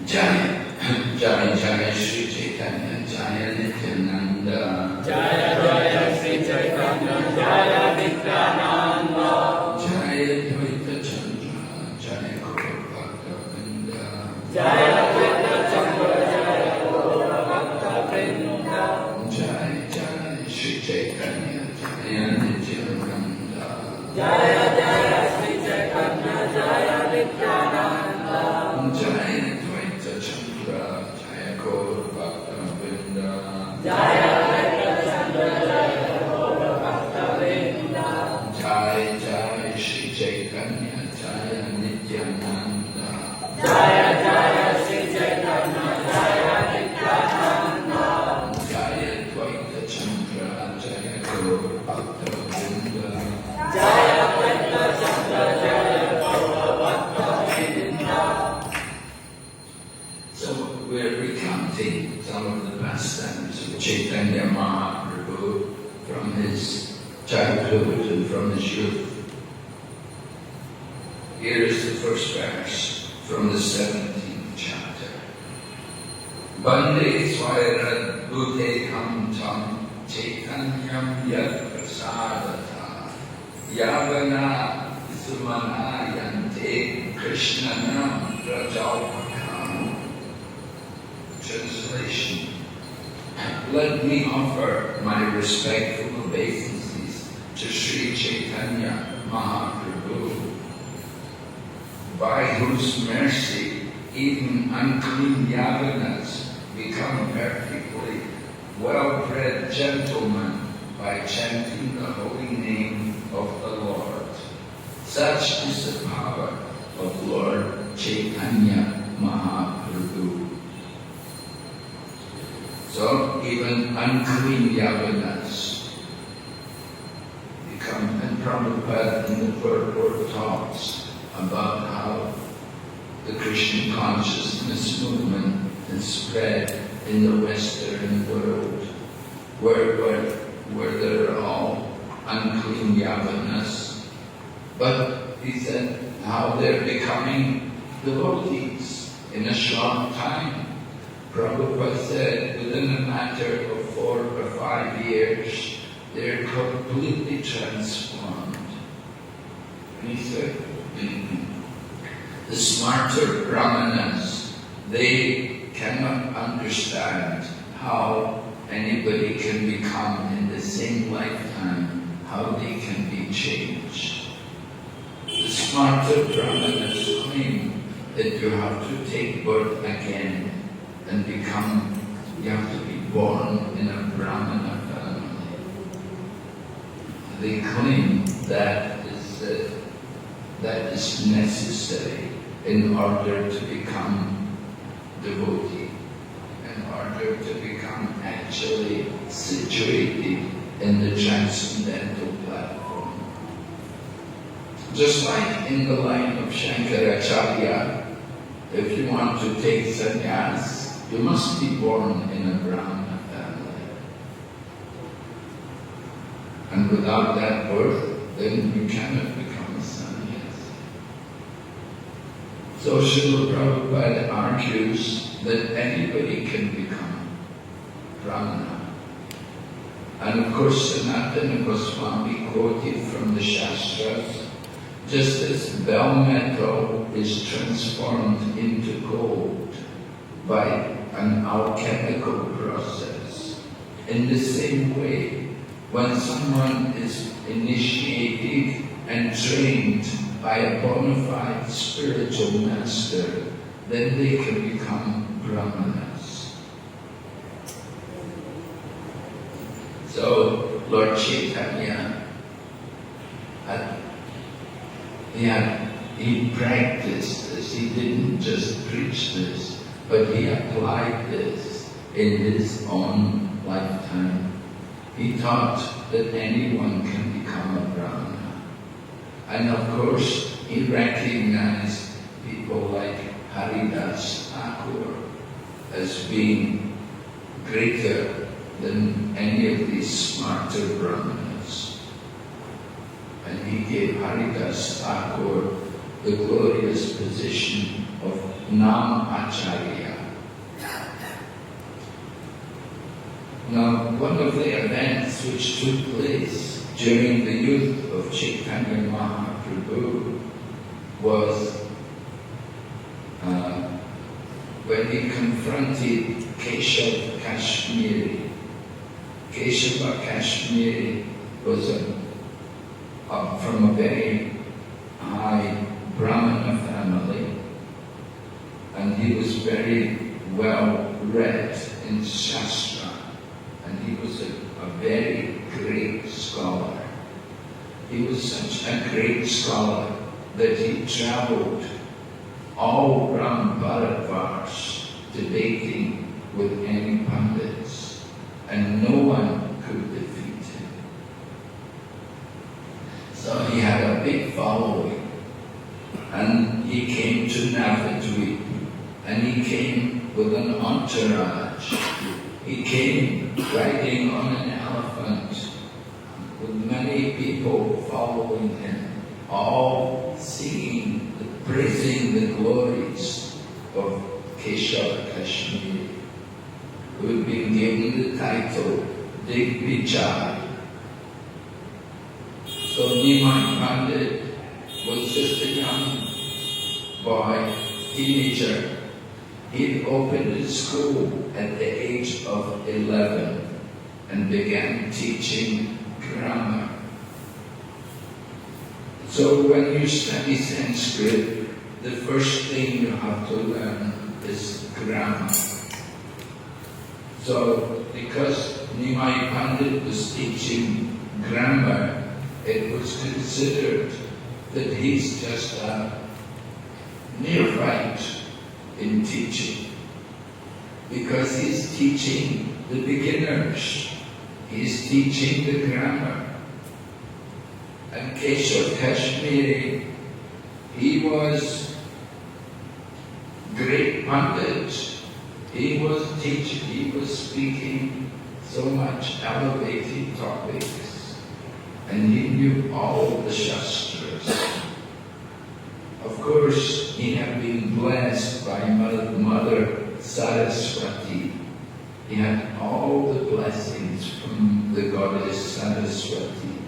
Jai, Jai Jai Shri Chaitanya, Jaya Nityananda, Jaya Jaya Shri Chaitanya, Jaya Nityananda, Jaya Dvaita Chandra, Jaya Gaura Bhakta Vrinda, Jaya Dvaita Chandra, Jaya Gaura Bhakta Vrinda, Jai Jai Shri Chaitanya, Jaya Nityananda, Jaya Jaya Shri Chaitanya, Jaya Nityananda, Jaya Dvaita Chandra, Jaya Gaura Bhakta Vrinda, Jaya Dvaita Chandra, Jaya Gaura Bhakta Vrinda, Jai Jai Shri Chaitanya, Jaya Nityananda, Jaya Jaya Shri Chaitanya, Jaya Nityananda, Jaya Dvaita Chandra, Jaya Gaura Bhakta Vrinda, Jaya Dvaita Chandra, Jaya Gaura Bhakta Vrinda. So we're recounting some of the pastimes of Chaitanya Mahaprabhu from his childhood and from his youth. Here is the first verse from the 17th chapter. Bande Swayara Bhuteham Tam Chaitanyam Yat Prasadata Yavana Sumana Yante Krishnanam Prajalpakam. Translation. Let me offer my respectful obeisances to Sri Chaitanya Mahaprabhu, by whose mercy even unclean Yavanas become perfectly well-bred gentlemen by chanting the holy name of the Lord. Such is the power of Lord Chaitanya Mahaprabhu. So even unclean Yavanas become, and Prabhupada in the purport talks about how the Krishna consciousness movement has spread in the Western world, where there are all unclean Yavanas. But he said how they're becoming devotees in a short time. Prabhupada said within a matter of 4 or 5 years, they're completely transformed. And he said, the smarter brahmanas, they cannot understand how anybody can become in the same lifetime, how they can be changed. The smarter brahmanas claim that you have to take birth again and become, you have to be born in a brahmana family. They claim that is necessary in order to become devotee, in order to become actually situated in the transcendental platform. Just like in the line of Shankaracharya, if you want to take sannyas, you must be born in a brahmana family. And without that birth, then you cannot become a sannyas. So Srila Prabhupada argues that anybody can become brahmana. And of course Sanatana Goswami quoted from the Shastras, just as bell metal is transformed into gold by an alchemical process, in the same way, when someone is initiated and trained by a bona fide spiritual master, then they can become brahmanas. So Lord Chaitanya he practiced this. He didn't just preach this, but he applied this in his own lifetime. He taught that anyone can become a brahmana. And of course, he recognized people like Haridas Thakur as being greater than any of these smarter brahmanas. And he gave Haridas Thakur the glorious position of Nam Acharya. Now, one of the events which took place during the youth of Chaitanya Mahaprabhu was when he confronted Keshav Kashmiri. Keshava Kashmiri was from a very high Brahmana family, and he was very well read in Shastra, and he was a very great scholar. He was such a great scholar that he traveled all around Bharatvarsh debating with any Pandits, and no one could defeat him. So he had a big following, and he came to Navadvip, and he came with an entourage. He came riding on an elephant with many people following him, all singing, praising the glories of Keshav Kashmiri, who had been given the title Digvijay. So Nimai Pandit was just a young boy, teenager. He opened his school at the age of 11 and began teaching grammar. So when you study Sanskrit, the first thing you have to learn is grammar. So because Nimai Pandit was teaching grammar, it was considered that he's just a neophyte in teaching, because he's teaching the beginners, he's teaching the grammar. And Keshav Kashmiri, he was great Pandit. He was teaching, he was speaking so much elevated topics, and he knew all the Shastras. Of course, he had been blessed by Mother Saraswati. He had all the blessings from the goddess Saraswati.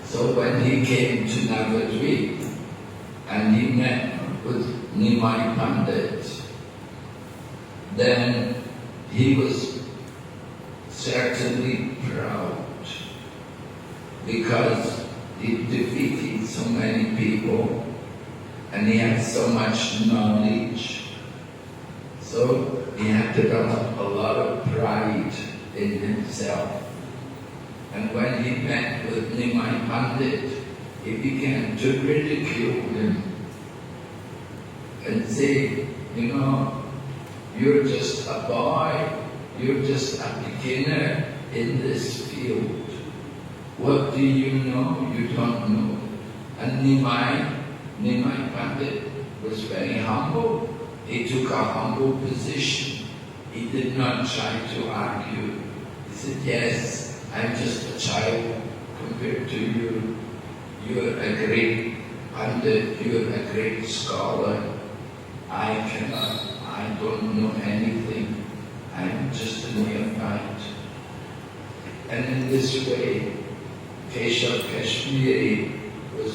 So when he came to Navadvip and he met with Nimai Pandit, then he was certainly proud, because he defeated so many people and he had so much knowledge. So he had developed a lot of pride in himself. And when he met with Nimai Pandit, he began to ridicule him and say, you know, you're just a boy, you're just a beginner in this field. What do you know? You don't know. And Nimai Pandit was very humble. He took a humble position. He did not try to argue. He said, yes, I'm just a child compared to you. You're a great Pandit, you're a great scholar. I don't know anything. I'm just a neophyte. And in this way, Keshav Kashmiri was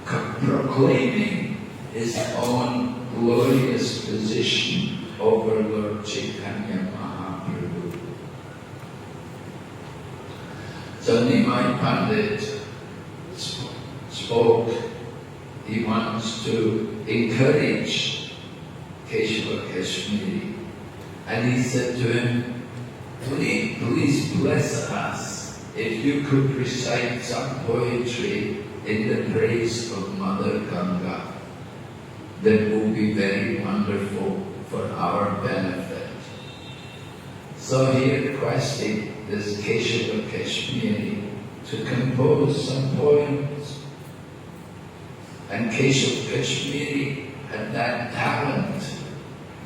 proclaiming his own glorious position over Lord Chaitanya Mahaprabhu. So Nimai Pandit spoke. He wants to encourage Keshava Kashmiri. And he said to him, please bless us if you could recite some poetry in the praise of Mother Ganga. That will be very wonderful for our benefit. So he requested this Keshava Kashmiri to compose some poems. And Keshav Kashmiri had that talent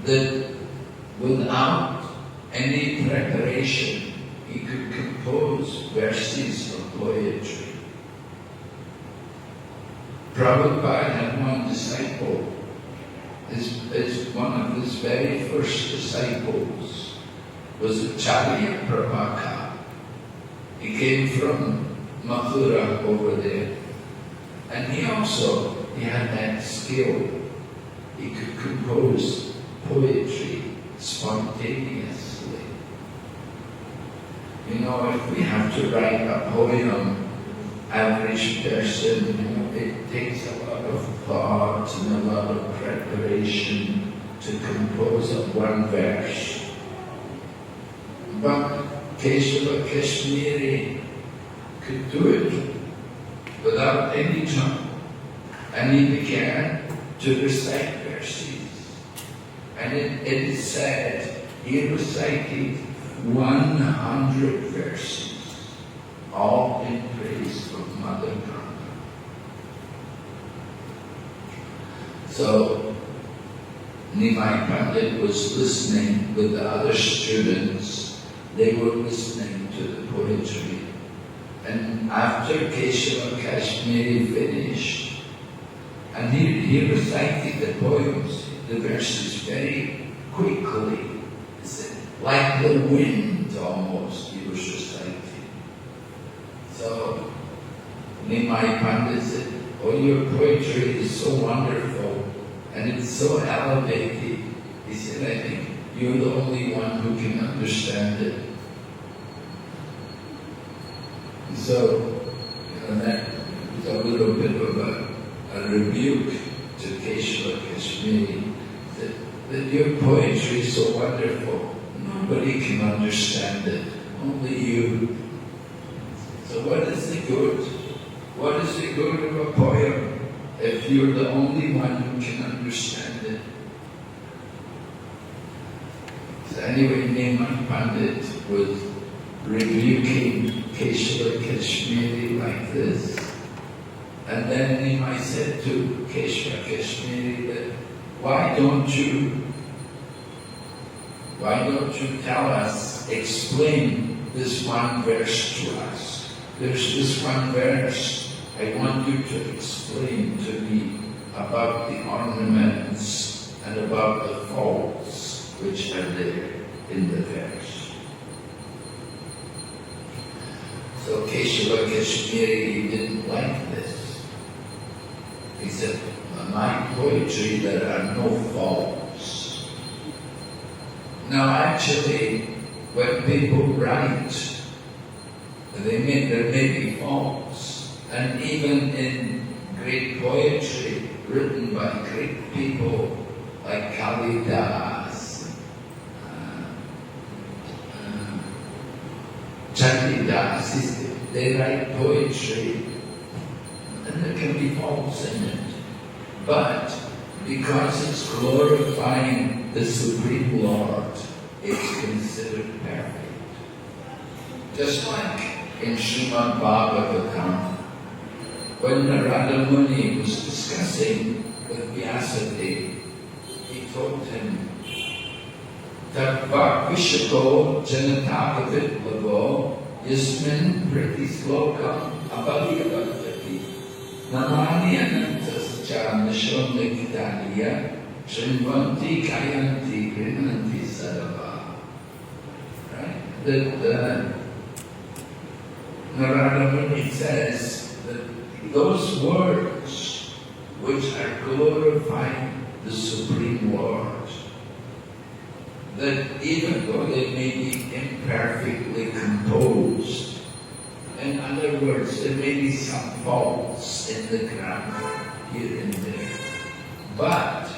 that without any preparation he could compose verses of poetry. Prabhupada had one disciple. One of his very first disciples was Acharya Prabhaka. He came from Mathura over there. And he had that skill. He could compose poetry spontaneously. You know, if we have to write a poem, average person, it takes a lot of thought and a lot of preparation to compose one verse. But Keshava Kashmiri could do it without any tongue. And he began to recite verses. And it is said he recited 100 verses, all in praise of Mother Ganga. So Nimai Pandit was listening with the other students. They were listening to the poetry. And after Keshava Kashmiri finished, and he recited the poems, the verses very quickly, like the wind almost, he was reciting. So Nimai Pandit said, "Oh, your poetry is so wonderful and it's so elevated." He said, "I think you're the only one who can understand it." So, that was a little bit of a rebuke to Keshava Kashmiri, that your poetry is so wonderful, nobody can understand it, only you. So what is the good? What is the good of a poem if you're the only one who can understand it? So anyway, Nimai Pandit was rebuking Keshava Kashmiri like this. And then Nimai said to Keshava Kashmiri that, why don't you tell us, explain this one verse to us? There's this one verse, I want you to explain to me about the ornaments and about the faults which are there in the verse. So Keshava Kashmiri, he didn't like this. He said, in my poetry there are no faults. Now actually, when people write, there may be faults. And even in great poetry written by great people like Kalidas, Chandidas, they write poetry and there can be faults in it. But because it's glorifying the Supreme Lord, it's considered perfect. Just like in Srimad Bhagavatam, when Narada Muni was discussing with Vyasa, he told him, Tadvak Vishako Janatavavit Lavo Yasmin Priti Slokam Abhadiyavadati Namani Anantascha Nishon Nikitaniya Shrinvanti Kayanti Grinanti Sadava. Right? That Narada Muni says that those words which are glorifying the Supreme Lord, that even though they may be imperfectly composed, in other words, there may be some faults in the grammar here and there, but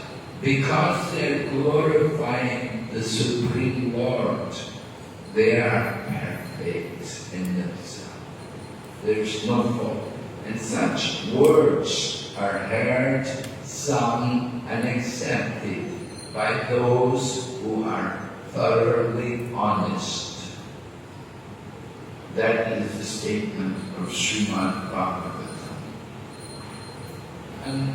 because they're glorifying the Supreme Lord, they are perfect in themselves. There's no fault. And such words are heard, sung, and accepted by those who are thoroughly honest. That is the statement of Srimad Bhagavatam. And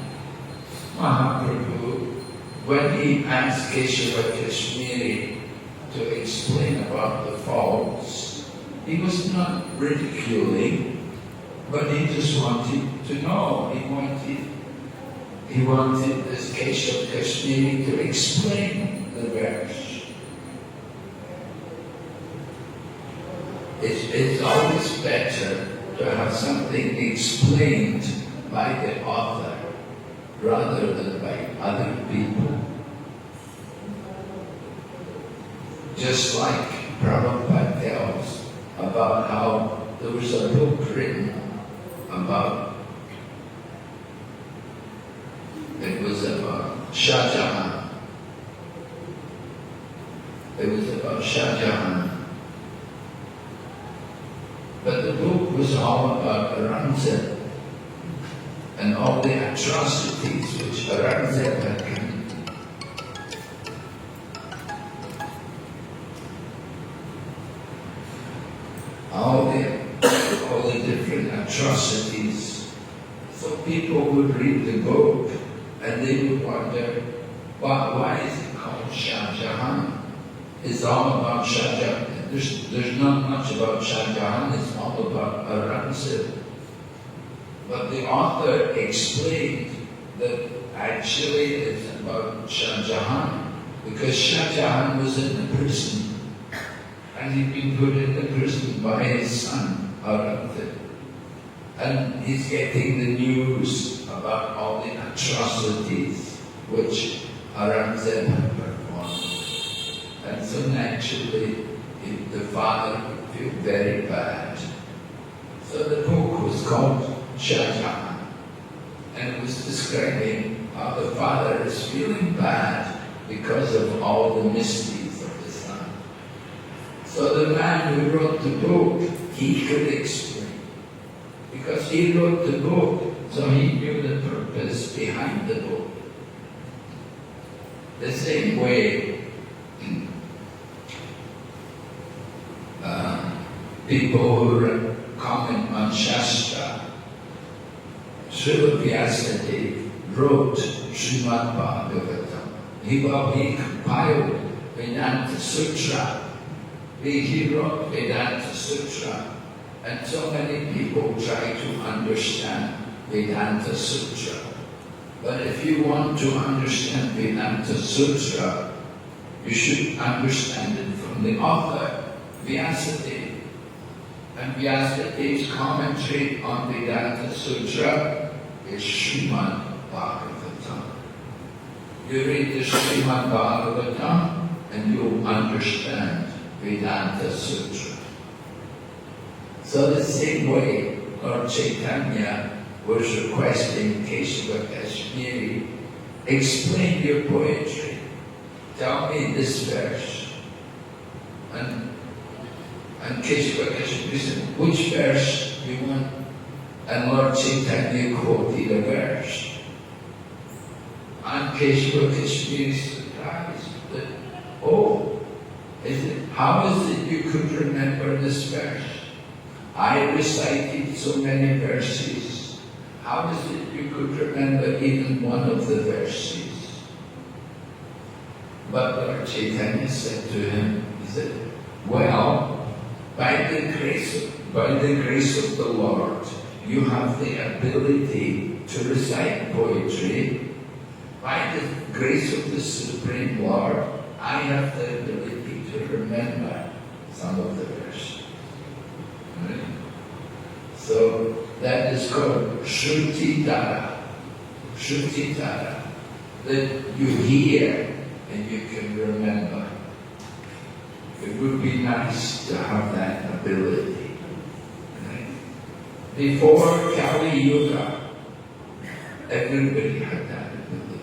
Mahaprabhu, when he asked Keshava Kashmiri to explain about the faults, he was not ridiculing, but he just wanted to know. He wanted he wanted this Keshav Kashmiri to explain the verse. It's always better to have something explained by the author rather than by other people. Just like Prabhupada tells about how there was a book written about, it was about Shah Jahan. It was about Shah Jahan. But the book was all about Aurangzeb and all the atrocities which Aurangzeb had committed. All the different atrocities. So people would read the book and they would wonder, why is it called Shah Jahan? It's all about Shah Jahan. There's not much about Shah Jahan, it's all about Aurangzeb. But the author explained that actually it's about Shah Jahan, because Shah Jahan was in the prison, and he'd been put in the prison by his son, Aurangzeb. And he's getting the news about all the atrocities which Aurangzeb had performed. And so naturally, the father would feel very bad. So the book was called Shah Jahan, and it was describing how the father is feeling bad because of all the misdeeds of the son. So the man who wrote the book, he could explain. Because he wrote the book, so he knew the purpose behind the book. The same way, people who comment on Shastra, Srila Vyasadeva wrote Srimad Bhagavatam. He compiled Vedanta Sutra. He wrote Vedanta Sutra. And so many people try to understand Vedanta Sutra. But if you want to understand Vedanta Sutra, you should understand it from the author, Vyasadeva. And Vyasadeva's commentary on Vedanta Sutra is Srimad Bhagavatam. You read the Srimad Bhagavatam and you'll understand Vedanta Sutra. So the same way Lord Chaitanya was requesting Kesava Kashmiri, explain your poetry. Tell me this verse. And Kesava Kashmiri said, which verse do you want? And Lord Chaitanya quoted a verse. And Kesava Kashmiri surprised that, how is it you could remember this verse? I recited so many verses. How is it you could remember even one of the verses? But Lord Chaitanya said to him, he said, well, by the grace of the Lord, you have the ability to recite poetry. By the grace of the Supreme Lord, I have the ability to remember some of the verses. Right? So that is called Shruti Dara. Shruti Dara. That you hear and you can remember. It would be nice to have that ability. Right? Before Kali Yuga, everybody had that ability.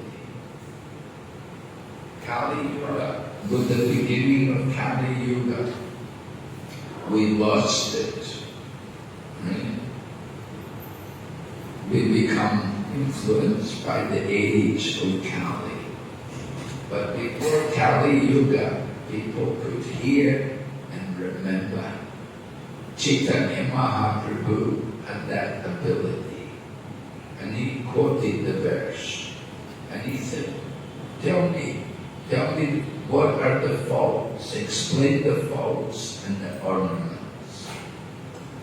Kali Yuga, with the beginning of Kali Yuga, we lost it. Right? We become influenced by the age of Kali. But before Kali Yuga, people could hear and remember. Chaitanya Mahaprabhu had that ability. And he quoted the verse. And he said, tell me what are the faults? Explain the faults and the ornaments.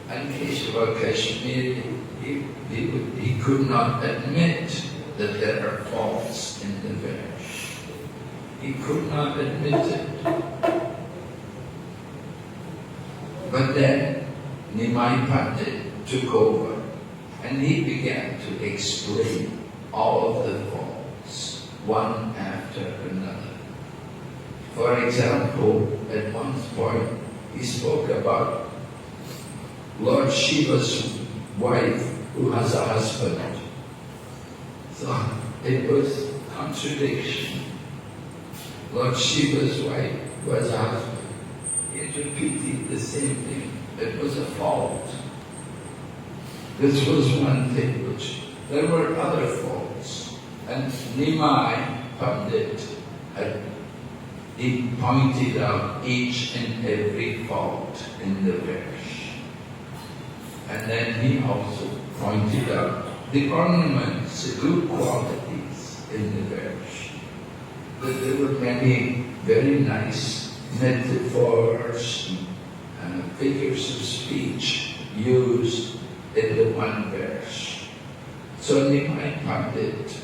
And Kesava Kashmiri, he could not admit that there are faults in the verse. He could not admit it. But then Nimai Pandit took over and he began to explain all of the faults, one after another. For example, at one point he spoke about Lord Shiva's wife who has a husband. So it was contradiction. Lord Shiva's wife was a husband. He repeated the same thing. It was a fault. This was one thing which there were other faults. And Nimai Pandit he pointed out each and every fault in the verse. And then he also pointed out the ornaments, the good qualities in the verse. That there were many very nice metaphors and figures of speech used in the one verse. So Nimai Pandit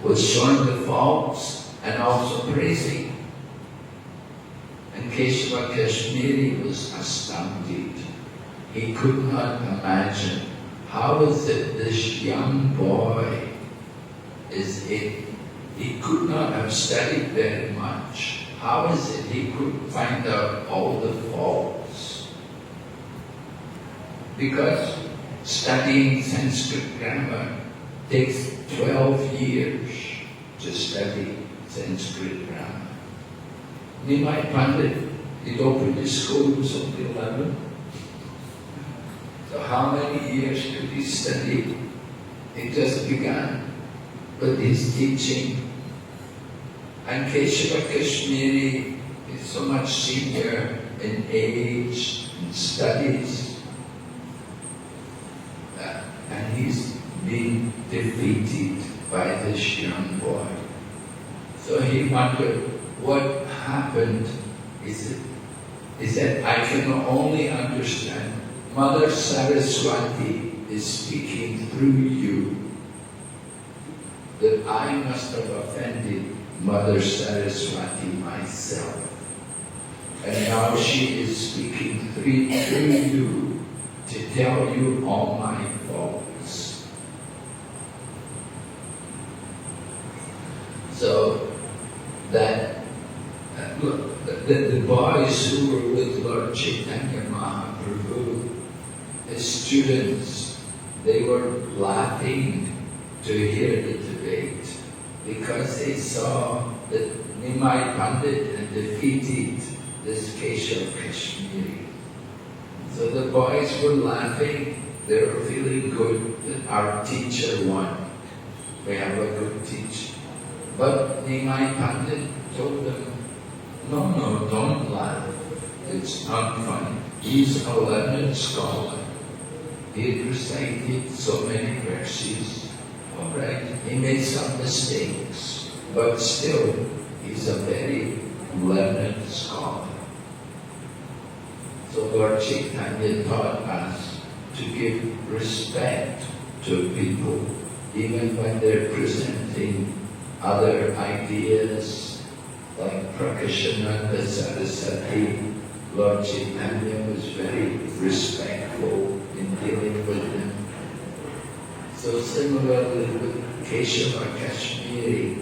was showing the faults and also praising. And Keshava Kashmiri was astounded. He could not imagine how is it this young boy he could not have studied very much. How is it he could find out all the faults? Because studying Sanskrit grammar takes 12 years to study Sanskrit grammar. Nimai Pandit, he'd opened his school, he was only 11. So how many years could he study? He just began with his teaching. And Keshava Kashmiri is so much senior in age and studies. And he's been defeated by this young boy. So he wondered what happened. He said, I can only understand Mother Saraswati is speaking through you, that I must have offended Mother Saraswati myself. And now she is speaking through you to tell you all my faults. So that the boys who were with Lord Chaitanya Mahaprabhu, his students, they were laughing to hear the debate because they saw that Nimai Pandit had defeated this Keshav Kashmiri. So the boys were laughing, they were feeling good that our teacher won. We have a good teacher. But Nimai Pandit told them, no, don't laugh. It's not funny. He's a learned scholar. He had recited so many verses. All right, he made some mistakes, but still, he's a very learned scholar. So Lord Chaitanya taught us to give respect to people, even when they're presenting other ideas, like Prakashananda Saraswati. Lord Chaitanya was very respectful in dealing with them. So similarly with Keshava Kashmiri,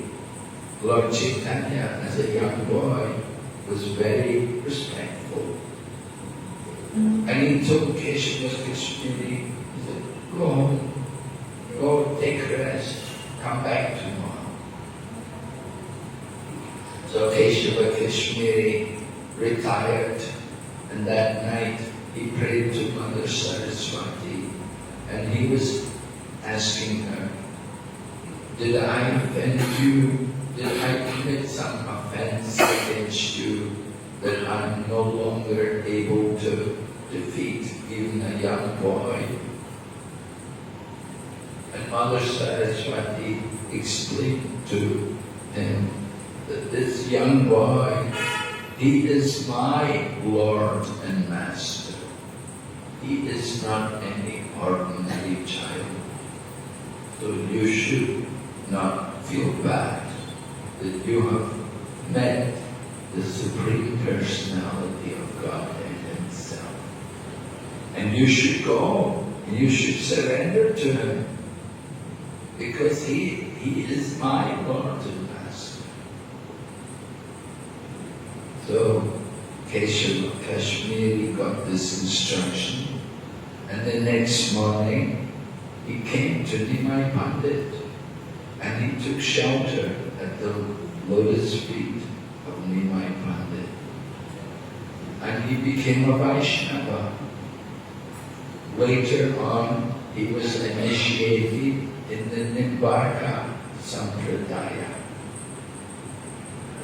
Lord Chaitanya as a young boy was very respectful. And he told Keshava Kashmiri, he said, go home, go take rest, come back tomorrow. So Keshava Kashmiri retired, and that night he prayed to Mother Saraswati, and he was asking her, did I offend you? Did I commit some offense against you that I'm no longer able to defeat even a young boy? And Mother Saraswati explained to him that this young boy, he is my Lord and Master. He is not any ordinary child. So you should not feel bad that you have met the Supreme Personality of Godhead Himself. And you should go, and you should surrender to Him, because He is my Lord and Master. So Keshava Kashmiri got this instruction, and the next morning he came to Nimai Pandit, and he took shelter at the lotus feet of Nimai Pandit. And he became a Vaishnava. Later on, he was initiated in the Nimbarka Sampradaya.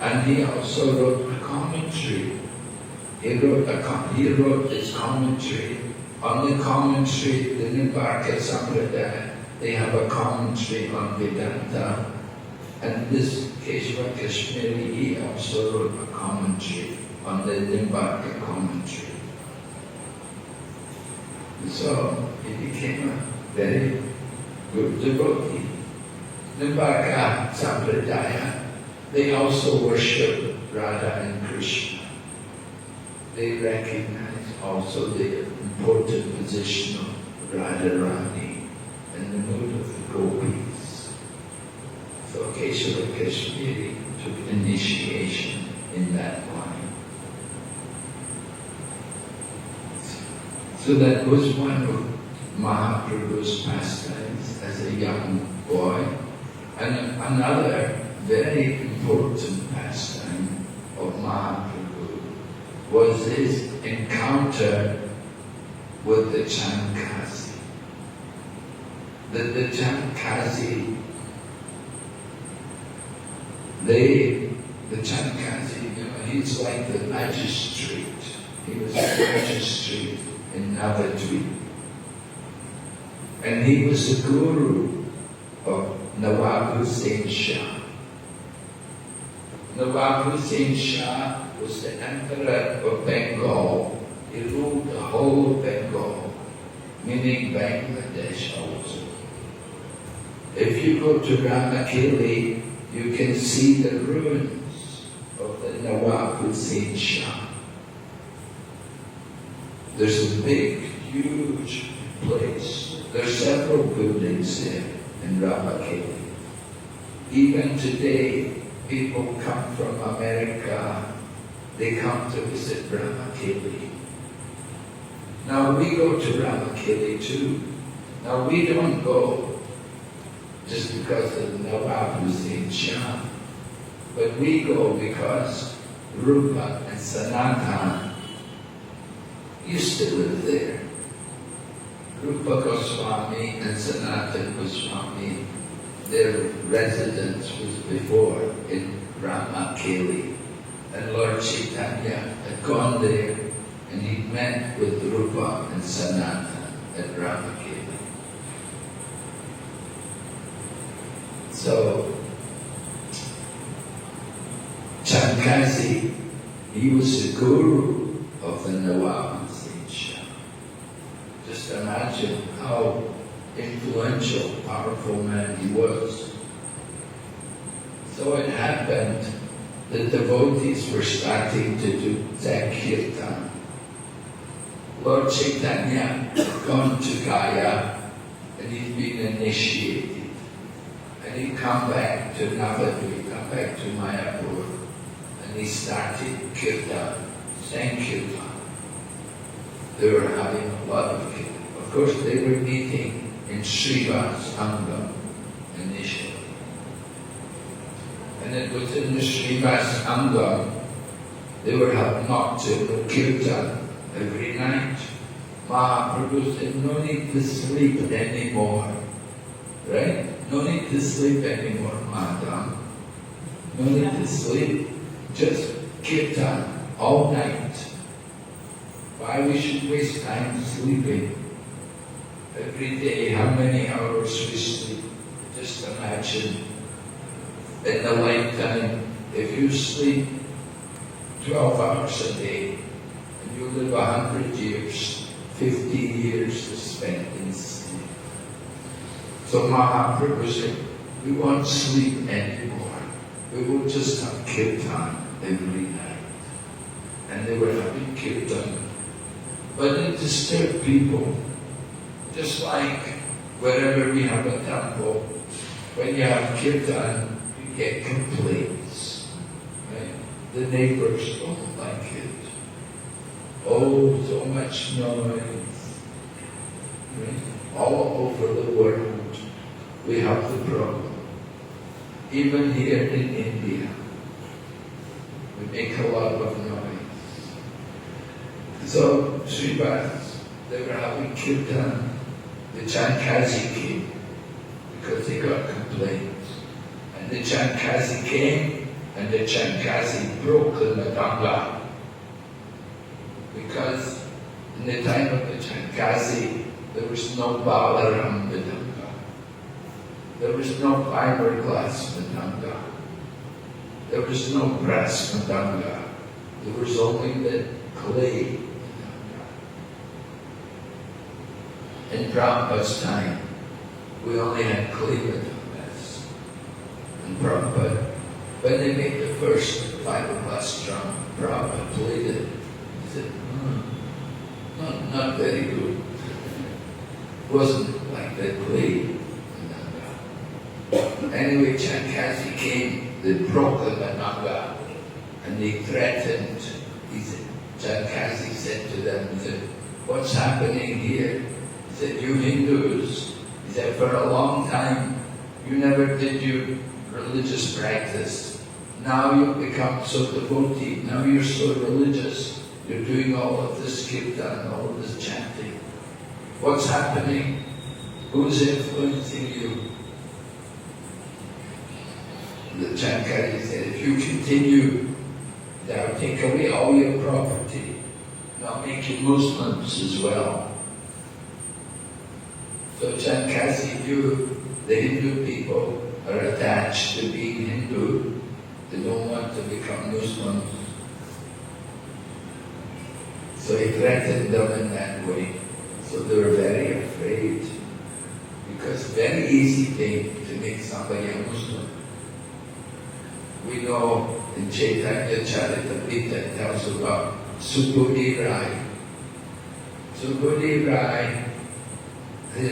And he also wrote a commentary. He wrote his commentary. On the commentary, the Nimbarka Sampradaya, they have a commentary on Vedanta. And this Keshava Kashmiri, he also wrote a commentary on the Nimbarka commentary. So he became a very good devotee. Nimbarka Sampradaya, they also worship Radha and Krishna. They recognize also the important position of Radharani and the mood of the gopis. So Keshava Kashmiri took initiation in that line. So that was one of Mahaprabhu's pastimes as a young boy. And another very important pastime of Mahaprabhu was his encounter with the Chankasi. The Chankasi, the Chankasi, he's like the magistrate. He was a magistrate in Navadvip. And he was the guru of Nawab Hussain Shah. Nawab Hussain Shah was the emperor of Bengal. He ruled the whole of Bengal, meaning Bangladesh also. If you go to Ramakeli, you can see the ruins of the Nawab Hussain Shah. There's a big, huge place. There's several buildings there in Ramakeli. Even today, people come from America, they come to visit Ramakeli. Now we go to Ramakeli too. Now we don't go just because of Nawab Hussain Shah, but we go because Rupa and Sanatan used to live there. Rupa Goswami and Sanatan Goswami, their residence was before in Ramakeli. And Lord Chaitanya had gone there and he met with Rupa and Sanatan at Ramakeli. So, Chankasi, he was the guru of the Nawab Hussain Shah. Just imagine how influential, powerful man he was. So it happened that devotees were starting to do Sankirtan. Lord Chaitanya had gone to Gaya and he'd been initiated. And he'd come back to Navadvip, come back to Mayapur, and he started Kirtan, Sankirtan. They were having a lot of kirtan. Of course, they were meeting in Srivas Angam initially. And it was in the Srivas Angam, they were having nocturnal kirtan every night. Mahaprabhu said, no need to sleep anymore. Right? No need to sleep anymore, Madam. No need to sleep. Just kirtan all night. Why we should waste time sleeping? Every day, how many hours we sleep? Just imagine. In the lifetime, if you sleep 12 hours a day, and you live 100 years, 50 years is spent in sleep. So Mahaprabhu said, we won't sleep anymore. We will just have kirtan every night. And they were having kirtan. But it disturbed people. Just like wherever we have a temple, when you have kirtan, you get complaints. Right? The neighbors don't like it. Oh, so much noise. Right? All over the world, we have the problem. Even here in India, we make a lot of noise. So, Srivas, they were having kirtan. The Chankazi came because they got complaints. And the Chankazi came and the Chankazi broke the Madanga. Because in the time of the Chankazi, there was no Balaram Madanga. There was no fiberglass Madanga. There was no brass Madanga. There was only the clay Madanga. In Prabhupada's time, we only had clay Madangas. And Prabhupada, when they made the first fiberglass drum, Prabhupada played it. He said, not very good. Wasn't like the clay. Anyway, Chankazi came, they broke the Madanga, and they threatened. Chankazi said to them, he said, what's happening here? He said, you Hindus, he said, for a long time, you never did your religious practice. Now you've become so devotee, now you're so religious. You're doing all of this kirtan, all of this chanting. What's happening? Who's influencing you? The Chankazi said, if you continue, they'll take away all your property. They'll make you Muslims as well. So Chankazi knew the Hindu people are attached to being Hindu. They don't want to become Muslims. So he threatened them in that way. So they were very afraid. Because very easy thing to make somebody a Muslim. We know in Chaitanya Charitamrita it tells about Subhuti Rai. Subhuti Rai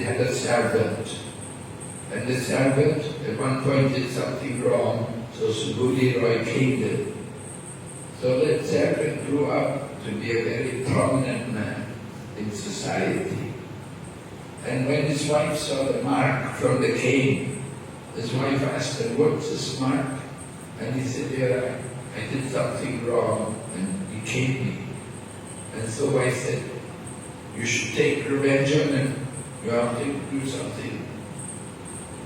had a servant. And the servant at one point did something wrong, so Subhuti Rai caned him. So that servant grew up to be a very prominent man in society. And when his wife saw the mark from the cane, his wife asked him, what's this mark? And he said, yeah, I did something wrong and he caned me. And so I said, you should take revenge on him. You have to do something.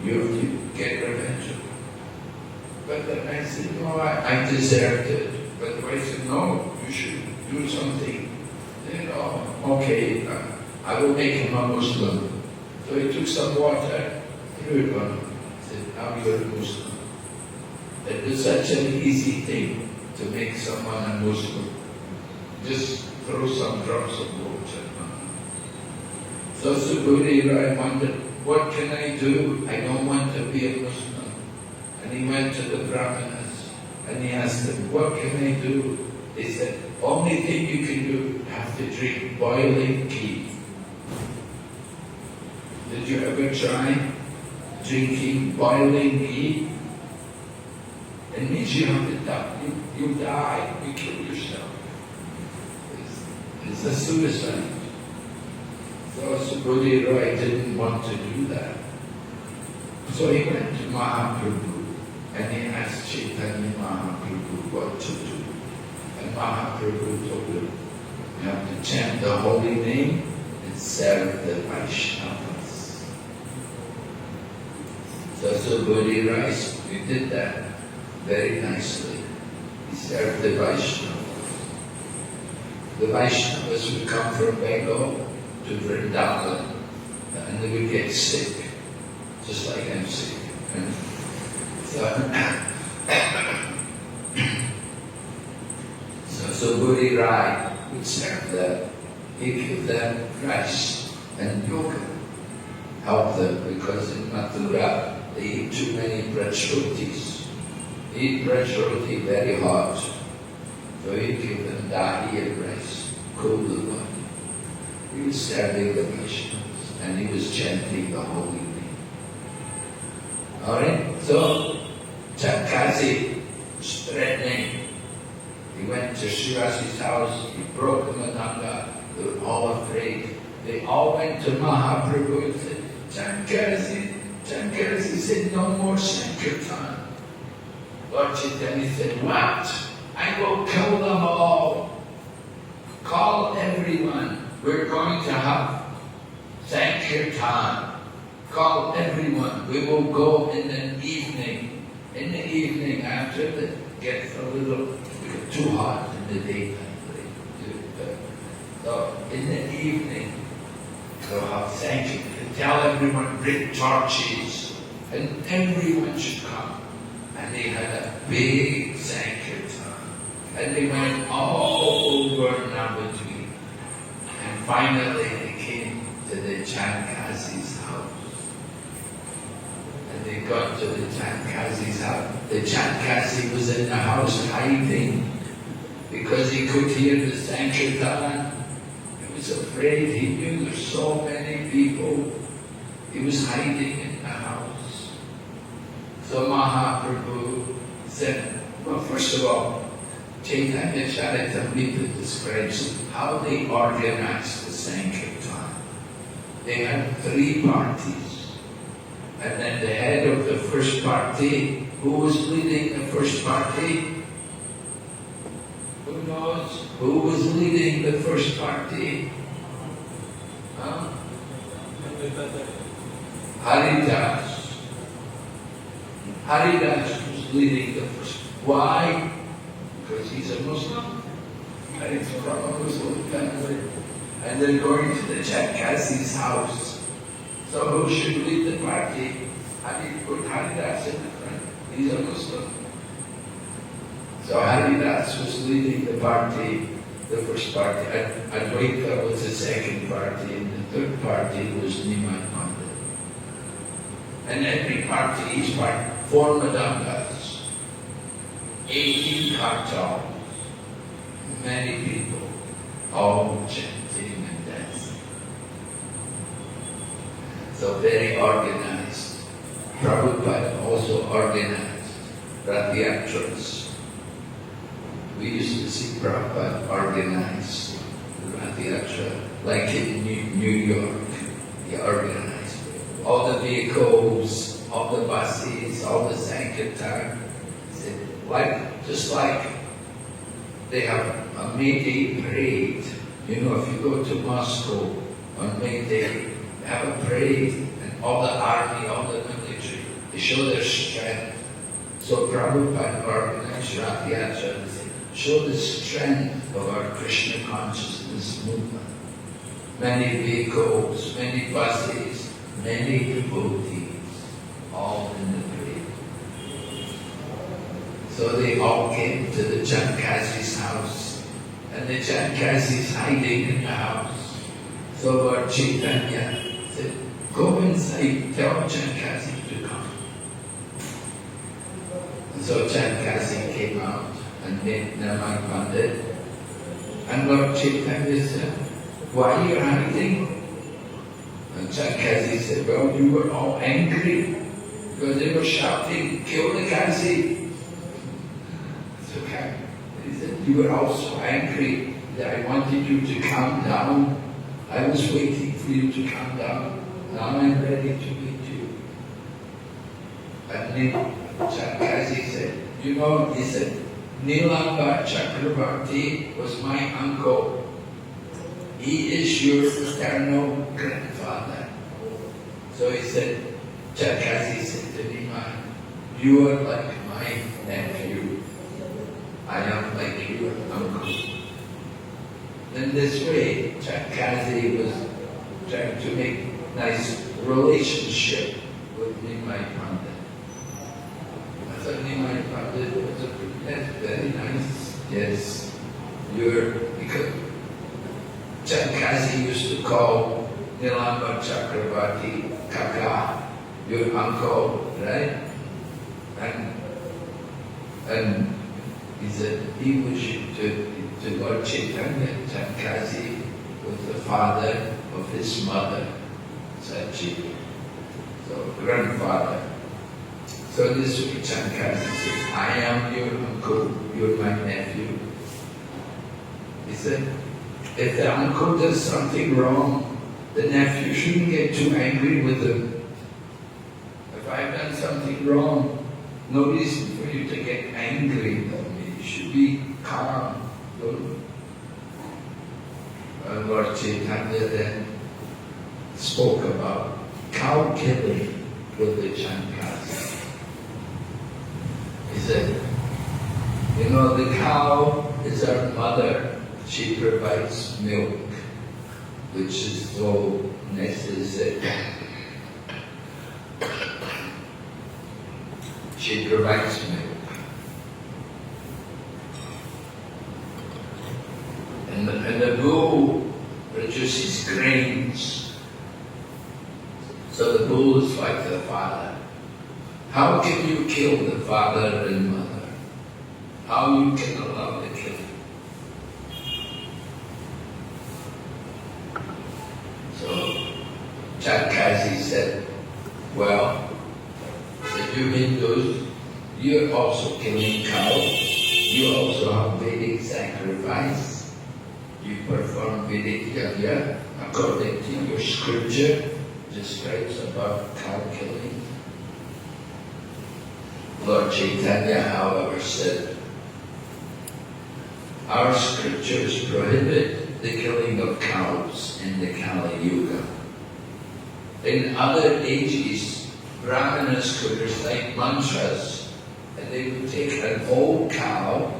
You have to get revenge on him. But then I said, no, I deserved it. But the wife said, no, you should do something. Then, oh, okay, I will make him a Muslim. So he took some water, threw it on him. He said, now you're a Muslim. It was such an easy thing to make someone a Muslim. Just throw some drops of water on him. So Subhuti Rai wondered, what can I do? I don't want to be a Muslim. And he went to the Brahmanas and he asked them, what can I do? They said, only thing you can do, you have to drink boiling ghee. Did you ever try drinking boiling ghee? It means you have to die. You die, you kill yourself. It's a suicide. So Subhuti Rai didn't want to do that. So he went to Mahaprabhu and he asked Chaitanya Mahaprabhu what to do. And Mahaprabhu told him, you have to chant the holy name and serve the Vaishnavas. So Subhuti Rai did that very nicely. He served the Vaishnavas. The Vaishnavas would come from Bengal to Vrindavan and they would get sick, just like I'm sick. So Subhuti Rai would serve them. He gave them rice and yogurt. help them, because in Mathura they eat too many bread rotis. They eat bread roti very hot. So he gave them dahi and rice, cooled the body. He was serving the Vaishnavas and he was chanting the holy name. Alright? So Chankasi was threatening. He went to Shirasi's house, he broke the madanga, they were all afraid. They all went to Mahaprabhu and said, Chankasi said, no more Sankirtan. Lord Chaitanya said, what? I will kill them all. Call everyone. We're going to have Sankirtan. Call everyone. We will go in the evening. In the evening after it gets a little too hot in the daytime. So in the evening, we'll have Sankirtan. Tell everyone, bring torches. And everyone should come. And they had a big Sankirtan. And they went all over Navadvip. And finally they came to the Chankasi's house. And they got to the Chankasi's house. The Chankasi was in the house hiding because he could hear the Sankirtan. He was afraid. He knew there's so many people. He was hiding in the house. So Mahaprabhu said, well, first of all, Chaitanya Charitamrita describes how they organized the Sankirtan. They had 3 parties. And then the head of the first party, who was leading the first party? Who knows? Who was leading the first party? Huh? Haridas. Haridas was leading the first. Why? Because he's a Muslim, and he's from a Muslim family, and they're going to the Chankasi's house. So who should lead the party? Put Haridas in the front. He's a Muslim. So Haridas was leading the party, the first party. Advaita was the second party, and the third party was Nimai Pandit. And every party, each party, 4 madangas. 18 kartals, many people, all chanting and dancing. So very organized. Prabhupada also organized Rath-yatras. We used to see Prabhupada organize Rath-yatra, like in New York. He organized all the vehicles, all the buses, all the Sankirtan. Just like they have a May Day parade. You know, if you go to Moscow on May Day, they have a parade, and all the army, all the military, they show their strength. So Prabhupada organized Rath-yatra and said, show the strength of our Krishna consciousness movement. Many vehicles, many buses, many devotees, all in the parade. So they all came to the Chankasi's house, and the Chankasi's hiding in the house. So Lord Chaitanya said, go inside, tell Chankasi to come. And so Chankasi came out and met Nimai Pandit. And Lord Chaitanya said, why are you hiding? And Chankasi said, well, you were all angry because they were shouting, kill the Kasi. He said, you were all so angry that I wanted you to calm down. I was waiting for you to calm down. Now I'm ready to meet you. And then Chankasi said, you know, he said, Nilamba Chakravarti was my uncle. He is your paternal grandfather. So he said, Chankasi said to Nimai, you are like my nephew. I am like your uncle. In this way, Chankasi was trying to make nice relationship with Nimai Pandit. I thought Nimai Pandit was that's very nice. Yes, because Chankasi used to call Nilamba Chakravarti Kaka, your uncle, right? And he said he wished to Lord Chaitanya, Chankazi was the father of his mother, Sachi, so grandfather. So this Chankazi said, I am your uncle, you're my nephew. He said, if the uncle does something wrong, the nephew shouldn't get too angry with him. If I've done something wrong, no reason for you to get angry with me. You should be calm. And Lord Chaitanya then spoke about cow killing with the Chankazi. He said, you know, the cow is our mother. She provides milk, which is so necessary. She provides milk. And the bull produces grains. So the bull is like the father. How can you kill the father and mother? How you can allow the killing? So Chankazi said, well, if you Hindus, you're also killing cows. You also have Vedic sacrifice. You perform Vedic yajna according to your scripture describes about cow killing. Lord Chaitanya, however, said, our scriptures prohibit the killing of cows in the Kali Yuga. In other ages, Brahmanas could recite mantras, and they would take an old cow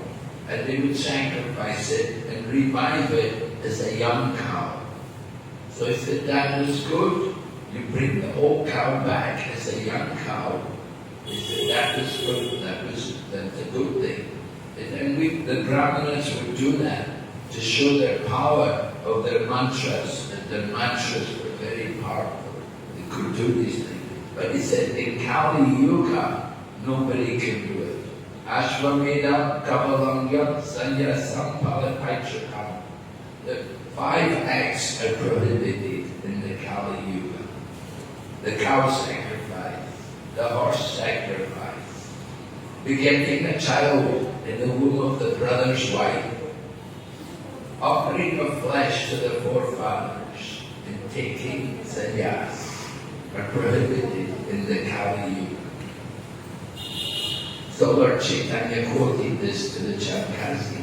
and they would sacrifice it and revive it as a young cow. So he said that was good. You bring the old cow back as a young cow. He said that was good. That's a good thing. And then the Brahmanas would do that to show their power of their mantras, and their mantras were very powerful. They could do these things. But he said in Kali Yuga, nobody can do it. Ashvamedha Kavalangam Sanyasam Palapaichakam. The 5 acts are prohibited in the Kali Yuga. The cow sacrifice, the horse sacrifice, begetting a child in the womb of the brother's wife, offering of flesh to the forefathers, and taking sannyas are prohibited in the Kali Yuga. So Lord Chaitanya quoted this to the Chankazi.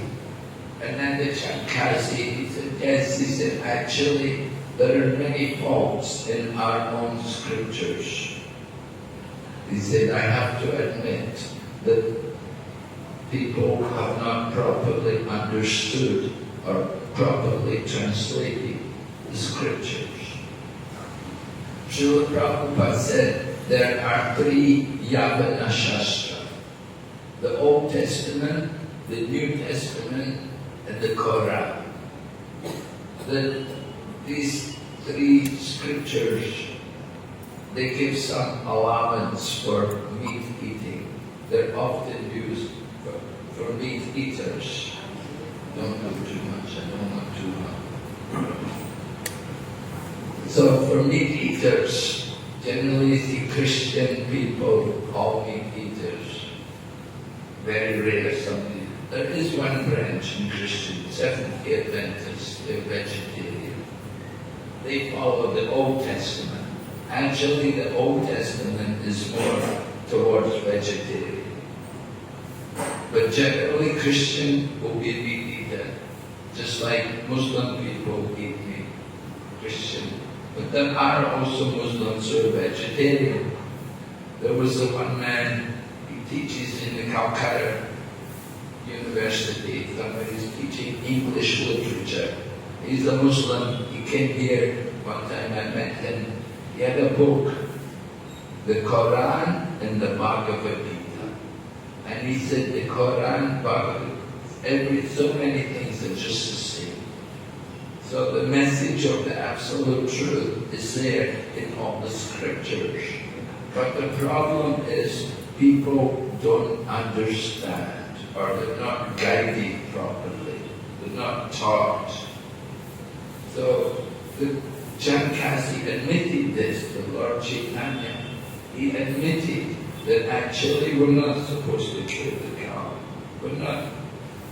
And then the Chankazi, he said, yes, he said, actually, there are many faults in our own scriptures. He said, I have to admit that people have not properly understood or properly translated the scriptures. Srila Prabhupada said, there are 3 Yavana Shastra. The Old Testament, the New Testament, and the Quran. These 3 scriptures, they give some allowance for meat eating. They're often used for meat eaters. Don't do too much, I don't want too much. So for meat eaters, generally the Christian people, all meat eaters. Very rare something. There is one branch in Christian, Seventh-day Adventists, they're vegetarian. They follow the Old Testament. Actually, the Old Testament is more towards vegetarian. But generally, Christian will be meat eater, just like Muslim people eat meat, Christian. But there are also Muslims who are vegetarian. There was the one man, teaches in the Kolkata University, somebody's teaching English literature. He's a Muslim, he came here, one time I met him, he had a book, the Quran and the Bhagavad Gita. And he said the Quran, Bhagavad, so many things are just the same. So the message of the absolute truth is there in all the scriptures. But the problem is people don't understand, or they're not guided properly, they're not taught. So the Jankasi admitted this to Lord Chaitanya. He admitted that actually we're not supposed to kill the cow. We're not.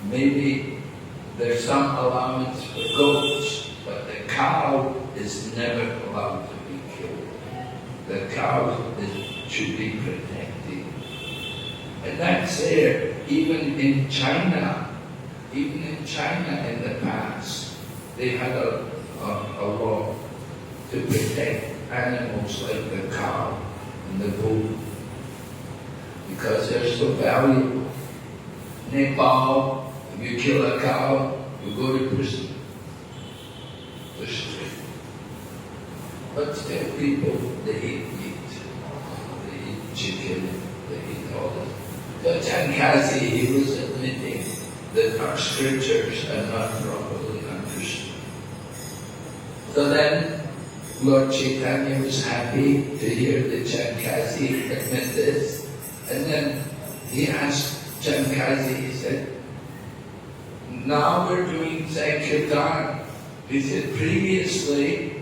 Maybe there's some allowance for goats, but the cow is never allowed to be killed. The cow should be protected. And that's there even in China. Even in China in the past, they had a law to protect animals like the cow and the goat because they're so valuable. Nepal, if you kill a cow, you go to prison. But still people, they eat meat, they eat chicken, they eat all that. But Jankasi, he was admitting that our scriptures are not properly understood. So then, Lord Chaitanya was happy to hear that Jankasi admit this. And then he asked Jankasi, he said, now we're doing Sankirtan. He said, previously,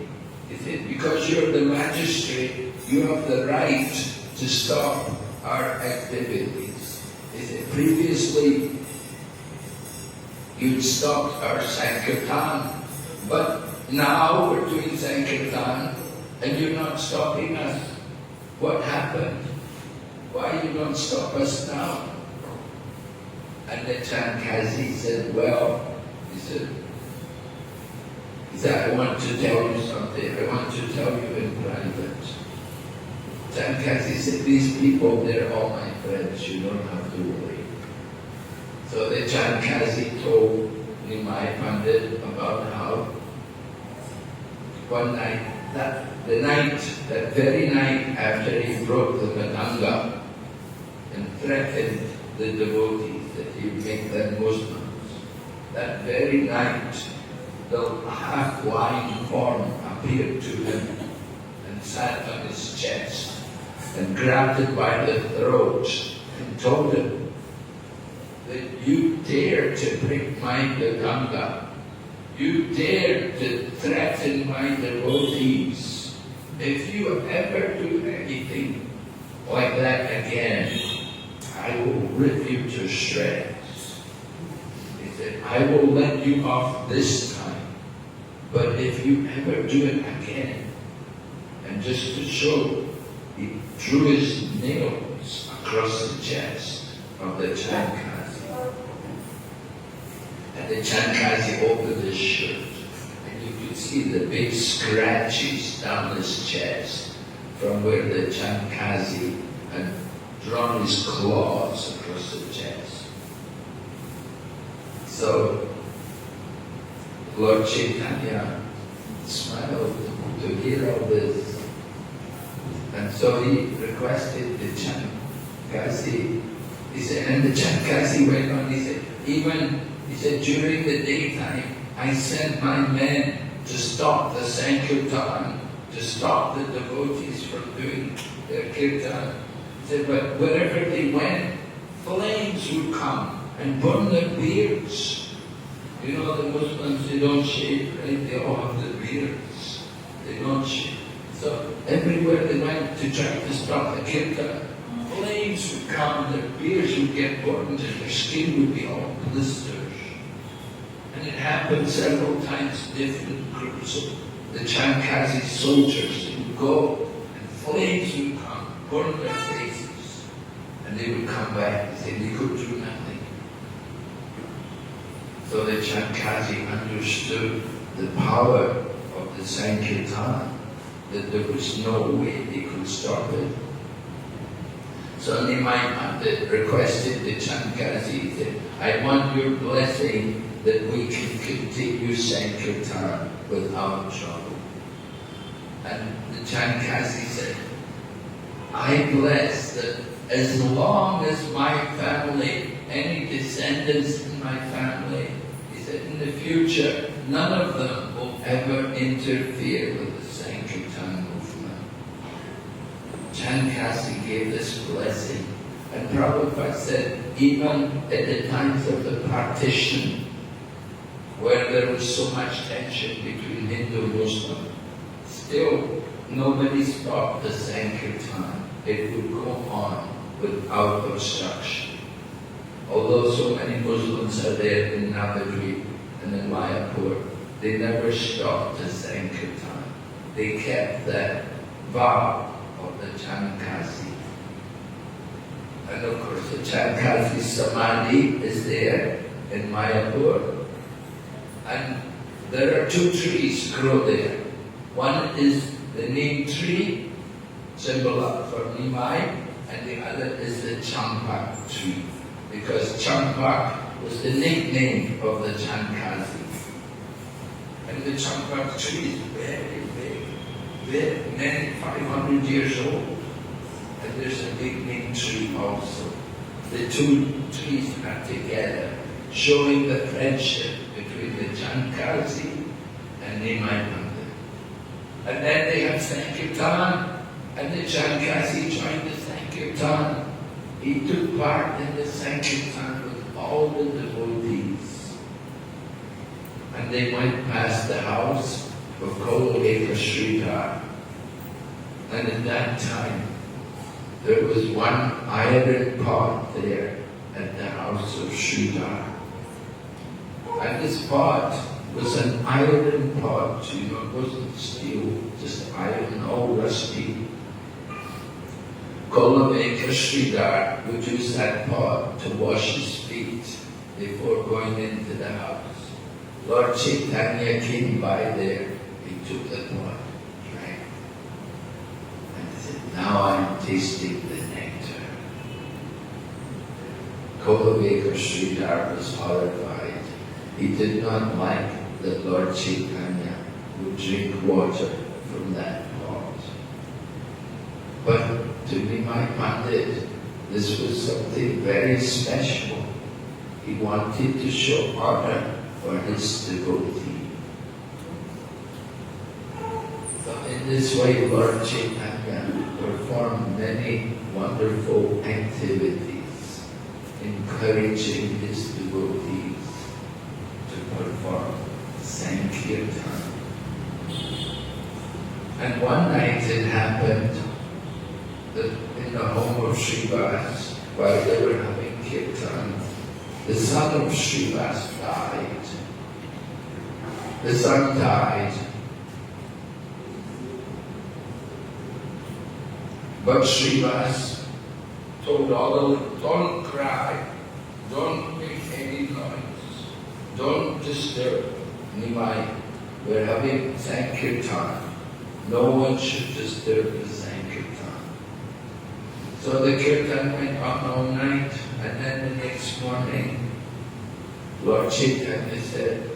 he said, because you're the magistrate, you have the right to stop our activities. He said, previously, you'd stopped our Sankirtan, but now we're doing Sankirtan and you're not stopping us. What happened? Why you don't stop us now? And the Jankasi said, well, he said, I want to tell you something. I want to tell you in private. Jankasi said, these people, they're all my friends. You don't have to worry. So the Jankasi told Nimai Pandit about how one night, that very night after he broke the Madanga and threatened the devotees that he would make them Muslims, that very night the half-lying form appeared to him and sat on his chest and grabbed him by the throat and told him that you dare to break my Madanga, you dare to threaten my devotees. If you ever do anything like that again, I will rip you to shreds. He said, I will let you off this time, but if you ever do it again, and just to show, he drew his nails across the chest of the Jankasi. And the Jankasi opened his shirt, and you could see the big scratches down his chest from where the Jankasi had drawn his claws across the chest. So Lord Chaitanya smiled to hear all this, and so he requested the Jankasi. He said, and the Jankasi went on. He said, during the daytime, I sent my men to stop the Sankirtan, to stop the devotees from doing their kirtan. He said, but wherever they went, flames would come and burn their beards. You know, the Muslims, they don't shave, right? They all have the beards. They don't shave. So everywhere they went to try to stop the kirtan, flames would come, their beards would get burned, and their skin would be all blisters. And it happened several times, different groups of the Jankasi soldiers would go, and flames would come, burn their faces, and they would come back and say they could do nothing. So the Jankasi understood the power of the Sankirtan, that there was no way they could stop it. So Nimai Pandit requested the Jankasi, he said, I want your blessing that we can continue Sankirtan without trouble. And the Jankasi said, I bless that as long as my family, any descendants in my family, he said in the future, none of them will ever interfere with the Sankirtan movement. Chankasi gave this blessing. And Prabhupada said, even at the times of the partition, where there was so much tension between Hindu and Muslim, still nobody stopped the Sankirtan. It would go on without obstruction. Although so many Muslims are there in Navadvip and in Mayapur, they never stopped the Sankirtan. They kept that vow of the Chankasi. And of course the Chankasi Samadhi is there in Mayapur. And there are two trees grow there. One is the neem tree, symbol for Nimai, and the other is the Champak tree. Because Champak was the nickname of the Chankasi. And the Champak tree is very big, many 500 years old. And there's a big neem tree also. The two trees are together, showing the friendship between the Chankasi and Nimai Mandir. And then they have Sankirtan, and the Chankasi joined the Sankirtan. He took part in the Sankirtan with all the devotees. And they went past the house of Kolkata Sridhar. And at that time, there was one iron pot there at the house of Sridhar. And this pot was an iron pot, it wasn't steel, just iron, all rusty. Kolkata Sridhar would use that pot to wash his feet before going into the house. Lord Chaitanya came by there, he took the pot, drank, and he said, now I'm tasting the nectar. Kolkata Sridhar was horrified. He did not like that Lord Chaitanya would drink water from that pot. But to Nimai Pandit, this was something very special. He wanted to show honor for his devotee. So in this way, Lord Chaitanya performed many wonderful activities, encouraging his devotees to perform Sankirtan. And one night it happened that in the home of Srivas, while they were having Kirtan, the son of Srivas died. The son died. But Srivas told all of them, don't cry, don't make any noise, don't disturb Nimai. We're having Sankirtan. No one should disturb the Sankirtan. So the Kirtan went on all night, and then the next morning, Lord Chaitanya said,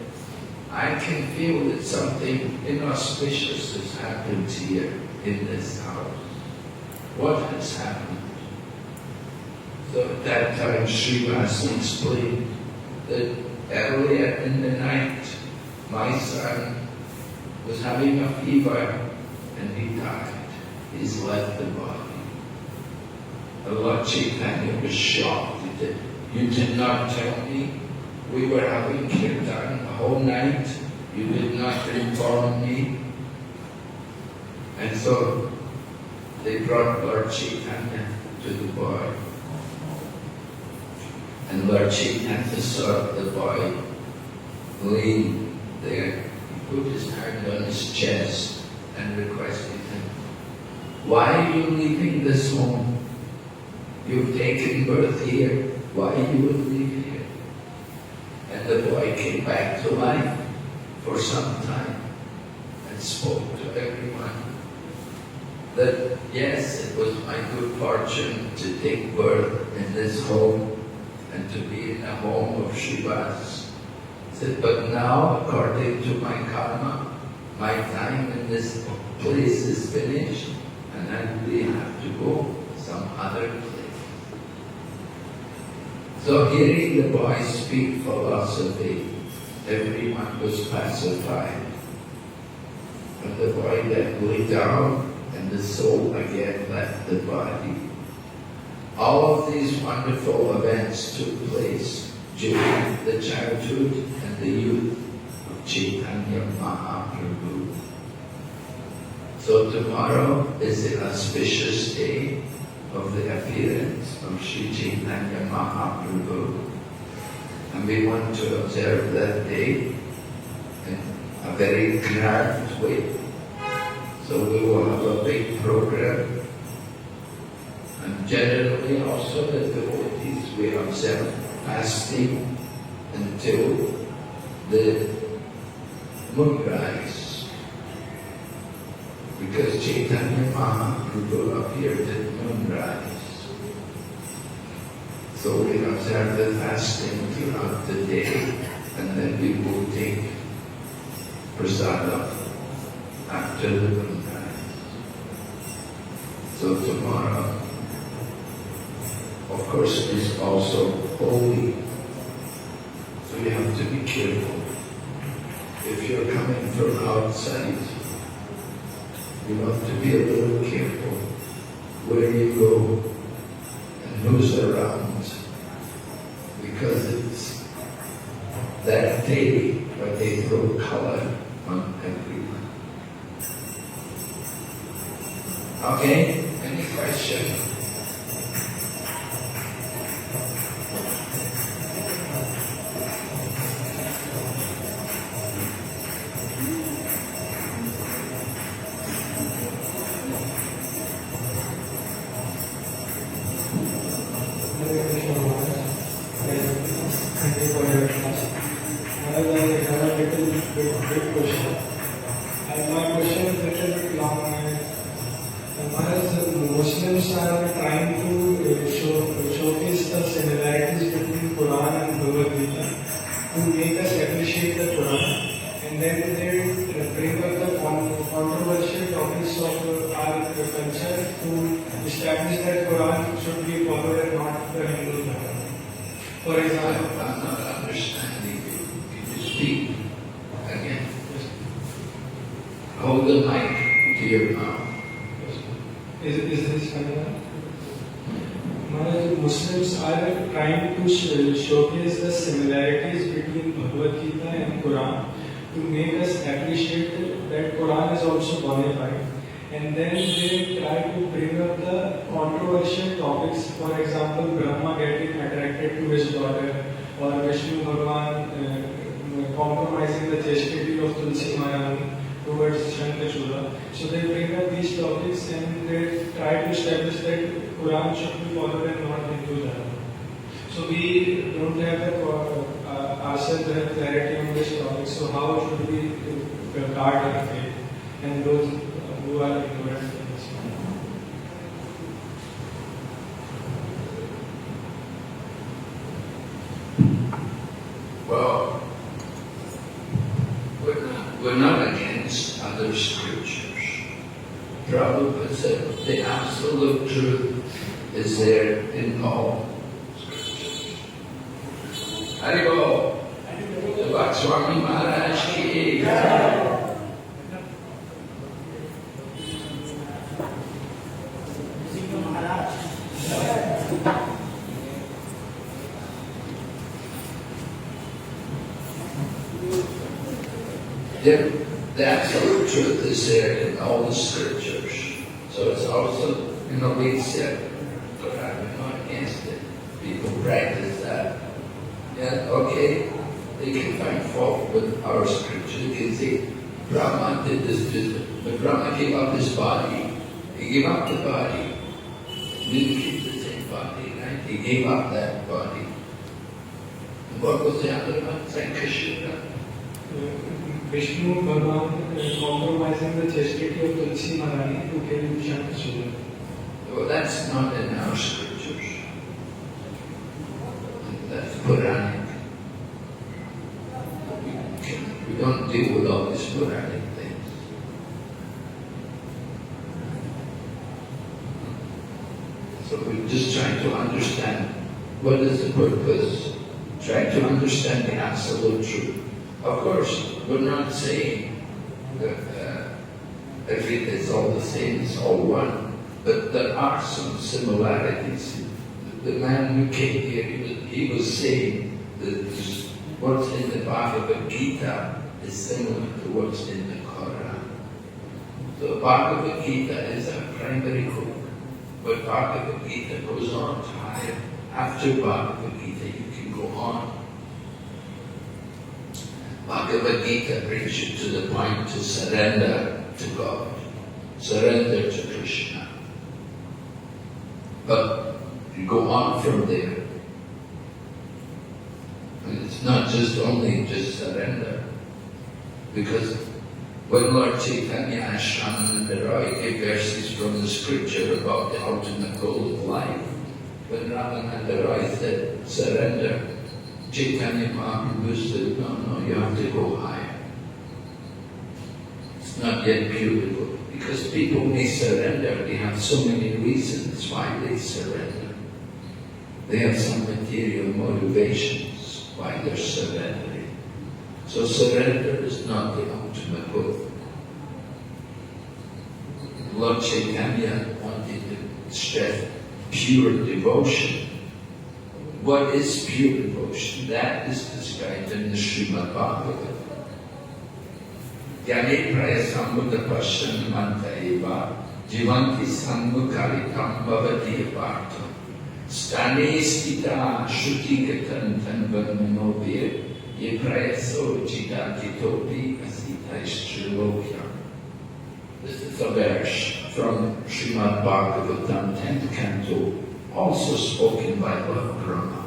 I can feel that something inauspicious has happened here in this house. What has happened? So at that time, Srivas explained that earlier in the night, my son was having a fever and he died. He's left the body. The Lord Chaitanya was shocked. He said, you did not tell me. We were having Kirtan the whole night. You did not inform me. And so they brought Lord Chaitanya to the boy. And Lord Chaitanya saw the boy laying there. He put his hand on his chest and requested him, why are you leaving this home? You've taken birth here. Why you would leave here? And the boy came back to life for some time and spoke to everyone that yes, it was my good fortune to take birth in this home and to be in a home of Srivas. He said, but now, according to my karma, my time in this place is finished and I really have to go some other place. So hearing the boy speak philosophy, everyone was pacified. But the body then lay down and the soul again left the body. All of these wonderful events took place during the childhood and the youth of Chaitanya Mahaprabhu. So tomorrow is the auspicious day of the appearance of Sri Chaitanya Mahaprabhu. And we want to observe that day in a very grand way. So we will have a big program. And generally also the devotees, we observe fasting until the moonrise. Because Chaitanya Mahaprabhu appeared at moonrise. So we observe the fasting throughout the day, and then we will take prasadam after the moonrise. So tomorrow, of course, is also holy. So you have to be careful. If you're coming from outside, you have to be a little careful where you go and who's around, because it's that day when they throw color on everyone. Okay? Any question? Muslims are trying to showcase the similarities between Quran and Bhagavad Gita to make us appreciate the Quran, and then they bring up the controversial topics of our culture to establish that Quran should be followed and not the Hindu Dharma. For example, I'm not understanding you. Can you speak again? Hold the mic to your mouth. Is this Kannada? Muslims are trying to showcase the similarities between Bhagavad Gita and Quran to make us appreciate that Quran is also bona fide. And then they try to bring up the controversial topics, for example, Brahma getting attracted to his daughter, or Vishnu Bhagavan compromising the chastity of Tulsi Mayani towards Shankachura. So they bring up these topics and they try to establish that Quran should be followed and not Hindu Dharma. So we don't have ourselves have clarity on this topic. So how should we guard our faith and those who are ignorant in this matter? Well, we're not against other scriptures. Prabhupada said the absolute truth is there in all scriptures. Haribol. The Swami Maharaj ki. The absolute truth is there in all the scriptures. So it's also in the lead said, but I'm not against it. People practice that. Yeah, okay, they can find fault with our scripture. They can say, Brahma did this, but Brahma gave up his body. He gave up the body. He didn't keep the same body, right? He gave up that body. And what was the other one? Sankashura. Vishnu Bhagavan compromising the chastity of Tulsi Maharani to kill Shankachura. Well, that's not in our scriptures. That's Puranic. We don't deal with all these Puranic things. So we're just trying to understand what is the purpose, trying to understand the absolute truth. Of course, we're not saying that everything is all the same, it's all one, but there are some similarities. The man who came here, he was saying that what's in the Bhagavad Gita is similar to what's in the Quran. So Bhagavad Gita is a primary book, but Bhagavad Gita goes on to higher. After Bhagavad Gita, you can go on. Bhagavad Gita brings you to the point to surrender to God, surrender to Krishna. But you go on from there. And it's not just only just surrender. Because when Lord Chaitanya asked Ramananda gave verses from the scripture about the ultimate goal of life, when Ramananda Roy said, surrender, Chaitanya Mahaprabhu said, no, you have to go higher. It's not yet beautiful. Because people may surrender, they have so many reasons why they surrender. They have some material motivations why they're surrendering. So surrender is not the ultimate goal. Lord Chaitanya wanted to stress pure devotion. What is pure devotion? That is described in the Srimad Bhagavatam. Jnane praya sambuddha pasyan manta eva jivanti sambhukaritam bhavati aparta stane stita shruti gatan tanvadmanovir ye prayaso jitatitopi asita istrilokya. This is a verse from Srimad Bhagavatam, 10th canto, also spoken by Lord Brahma.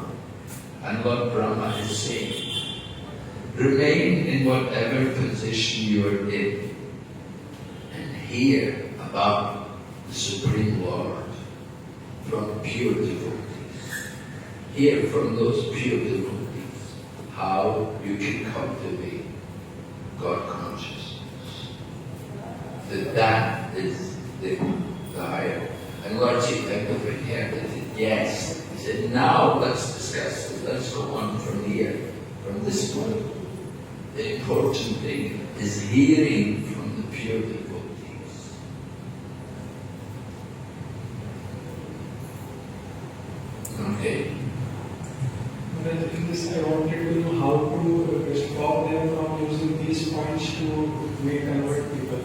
And Lord Brahma is saying, remain in whatever position you are in and hear about the Supreme Lord from pure devotees. Hear from those pure devotees how you can cultivate God consciousness. That is the higher. And Lord Chaitanya heard it. Yes. He said, now let's discuss it. Let's go on from here, from this point. The important thing is hearing from the pure devotees. Okay. But in this, I wanted to know how to stop them from using these points to make convert people.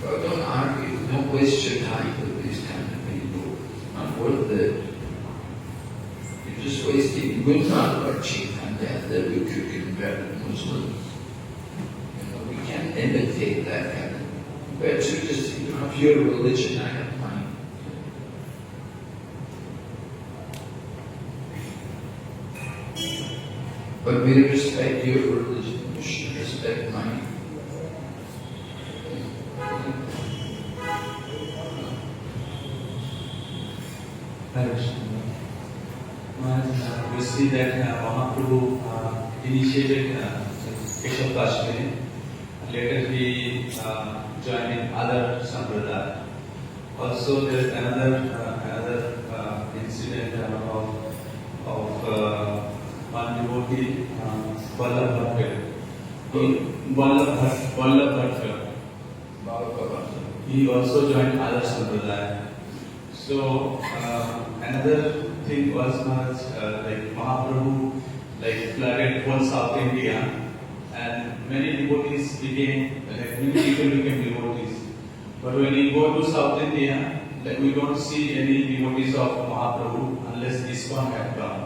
Well, don't argue. Don't waste your time with these kind of people. It's not worth it. You're just wasting. We're not Lord Chaitanya that we could convert Muslims. We can't imitate that kind of. Better just you have your religion, I have mine. But we respect your religion. You should respect mine. We see that Mahaprabhu initiated Keshav Kashmiri. Later he joined in other sampradaya. Also there is another incident of one devotee, Vallabh Bhatta. He also joined other sampradaya. So another thing was like Mahaprabhu flooded whole South India, and many devotees became many people became devotees. But when you go to South India, we don't see any devotees of Mahaprabhu unless ISKCON had come.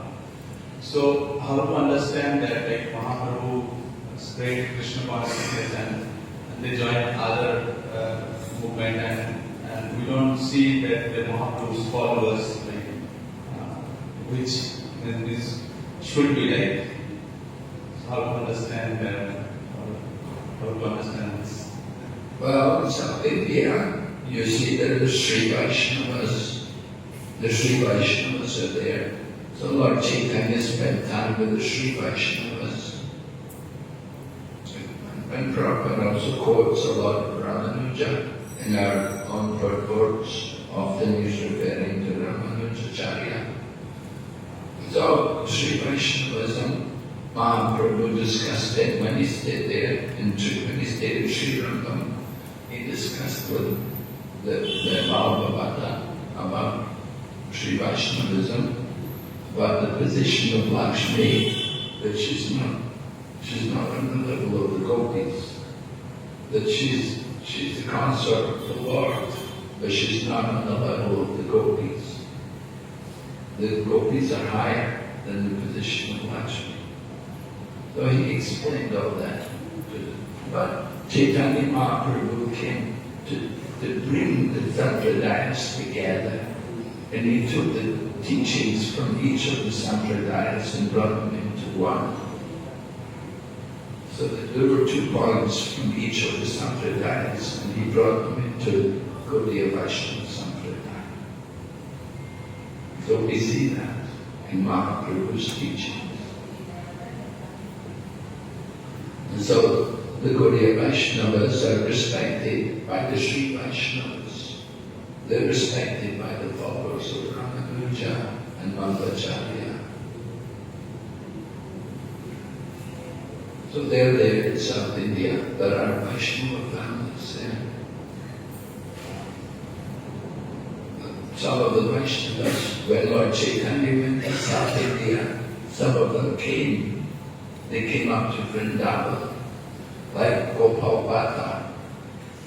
So how to understand that Mahaprabhu spread Krishna consciousness and they joined other movement and we don't see that the Mahaprabhu's followers which this should be like. So how to understand this? Well, in South India, you see that the Sri Vaishnavas are there. So Lord Chaitanya spent time with the Sri Vaishnavas. And Prabhupada also quotes a lot of Ramanuja in our own purports. Often he's referring to Ramanujacharya. So Sri Vaishnavism Mahaprabhu discussed it when he stayed there, when he stayed in Sri Rangam. He discussed with the Bhagavata about Sri Vaishnavism, about the position of Lakshmi, that she's not on the level of the gopis, that she's the consort of the Lord, but she's not on the level of the gopis. The gopis are higher than the position of Lakshmi. So he explained all that. But Chaitanya Mahaprabhu came to bring the Sampradayas together, and he took the teachings from each of the Sampradayas and brought them into one. So that there were 2 points from each of the Sampradayas, and he brought them into Gaudiya Vaishnava Sampradaya. So we see that in Mahaprabhu's teachings. And so the Gaudiya Vaishnavas are respected by the Sri Vaishnavas. They're respected by the followers of Ramanuja and Madhvacharya. So they're there in South India. There are Vaishnava families there. Some of the Vaishnavas, when Lord Chaitanya went to South India, some of them came. They came up to Vrindavan, like Gopal Bhatta.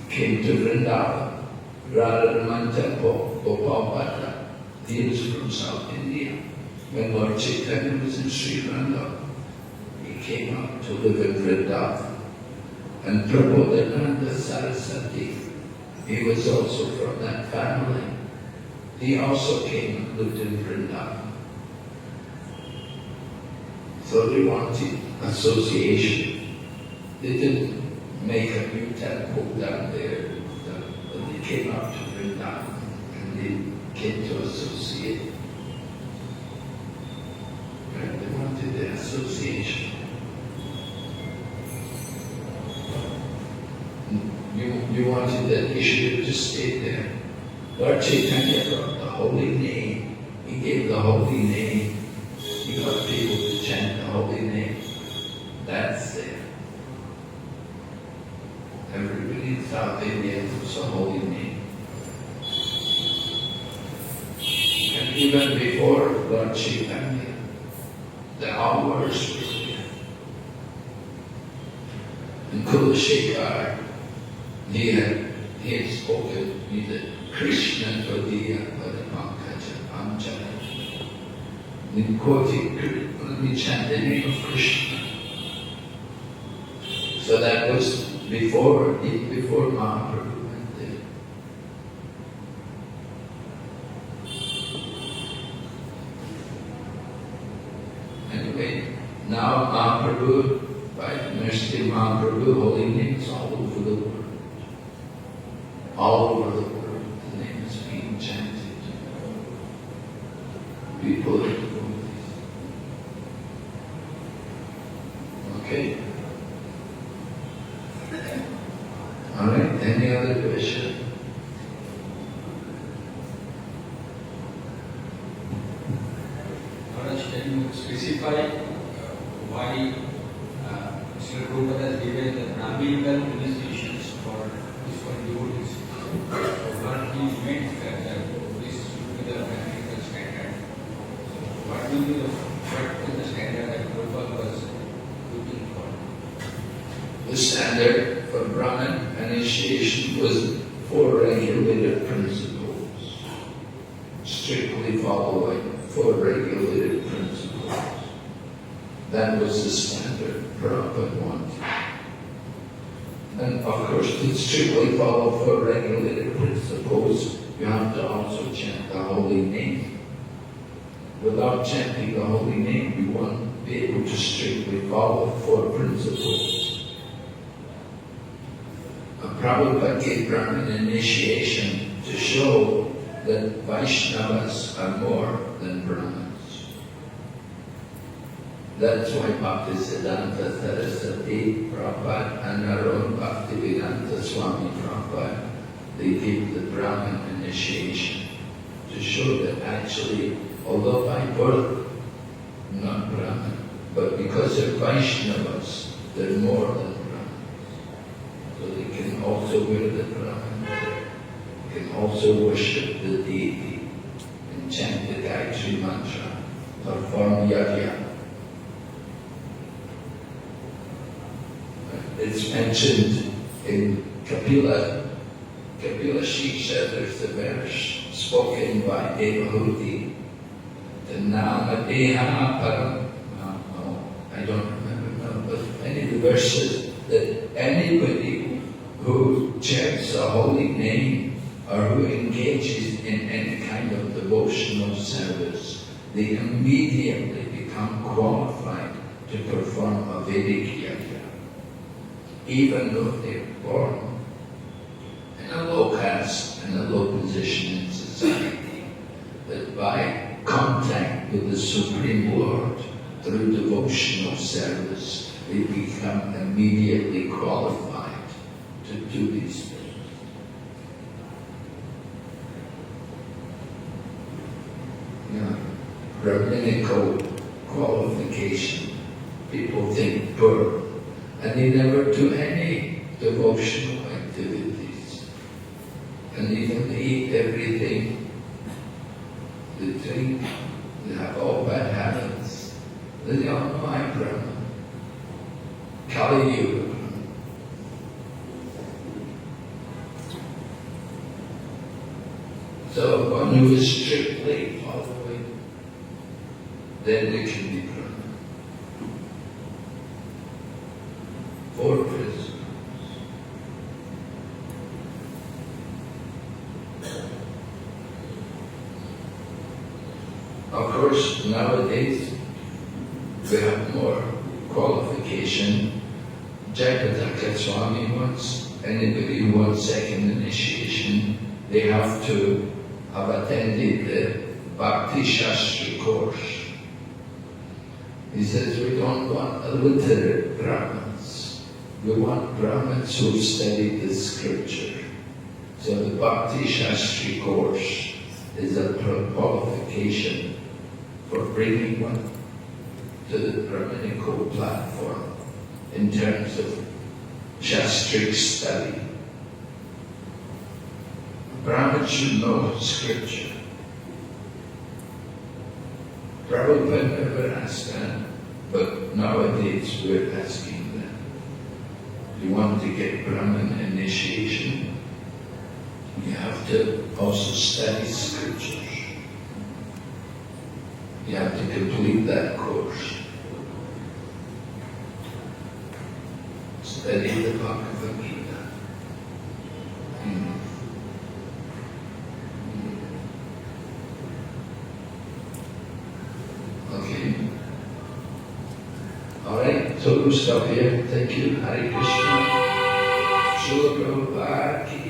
He came to Vrindavan, Radharaman Temple, Gopal Bhatta. He was from South India. When Lord Chaitanya was in Sri Rangam, he came up to live in Vrindavan. And Prabodhananda Saraswati, he was also from that family. He also came and lived in Vrindavan. So they wanted association. They didn't make a new temple down there, but they came up to Vrindavan and they came to associate. And they wanted the association. You wanted that you should have just stayed there. Lord Chaitanya brought the holy name. He gave the holy name. He got people to chant the holy name. That's there. Everybody in South India knows the holy name. And even before Lord Chaitanya, the hours were there. And Kulashekar, he had spoken, he said, Krishna Tvadiya Padapankaja Amjana. In quoting, let me chant the name of Krishna. So that was before Mahaprabhu went there. Anyway, now Mahaprabhu, by the mercy of Mahaprabhu, holy names all over the world. All over the world, the name is being chanted. People are devotees. Okay? Alright, any other question? Maharaj, can you specify why Sri Prabhupada has given the Brahminical initiations for this one devotees? What he meant that this should be the Brahminical standard. What is the standard that Prabhupada was looking for? The standard for Brahman initiation was 4 regulated principles. Strictly following 4 regulated principles. That was the standard Prabhupada wanted. And of course, to strictly follow 4 regulated principles, you have to also chant the holy name. Without chanting the holy name, you won't be able to strictly follow 4 principles. Prabhupada gave Brahman initiation to show that Vaishnavas are more than Brahmins. That's why Bhaktisiddhanta Saraswati Prabhupada and our own BVV Swami Prabhupada, they gave the Brahman initiation to show that actually, although by birth not Brahmin, but because because they're Vaishnavas, they're more than Brahmins. So they can also wear the Brahmin, they can also worship the deity and chant the Gayatri mantra, perform yajna. It's mentioned in Kapila Shiksha, there's a verse spoken by B.V.V. The Nama Deha Param. I don't remember now, but many of the verses that anybody who chants the holy name or who engages in any kind of devotional service, they immediately become qualified to perform a Vedic yajna, even though they're born in a low caste and a low position in society, that by contact with the Supreme Lord through devotional service, they become immediately qualified to do these things. Rabbinical qualification. People think poor, and they never do any devotional activities. And even they eat everything, they drink, they have all bad habits. They don't know I'm Brahman. Kali Yuga Brahman. So one who is strictly following, then they can be Brahman. 4 principles. Of course, nowadays we have more qualification. Jayapataka Swami wants, anybody who wants second initiation, they have to have attended the Bhakti Shastri course. He says we don't want illiterate Brahmins. We want Brahmins who studied the scripture. So the Bhakti Shastri course is a qualification for bringing one to the Brahminical platform in terms of Shastric study. Brahmins should know scripture. Prabhupada never asked that, but nowadays we're asking that. You want to get Brahmin initiation, you have to also study scriptures. You have to complete that course. Study the Bhagavad Gita. Okay. Alright, so we'll stop here. Thank you. Hare Krishna. Srila Prabhupada ki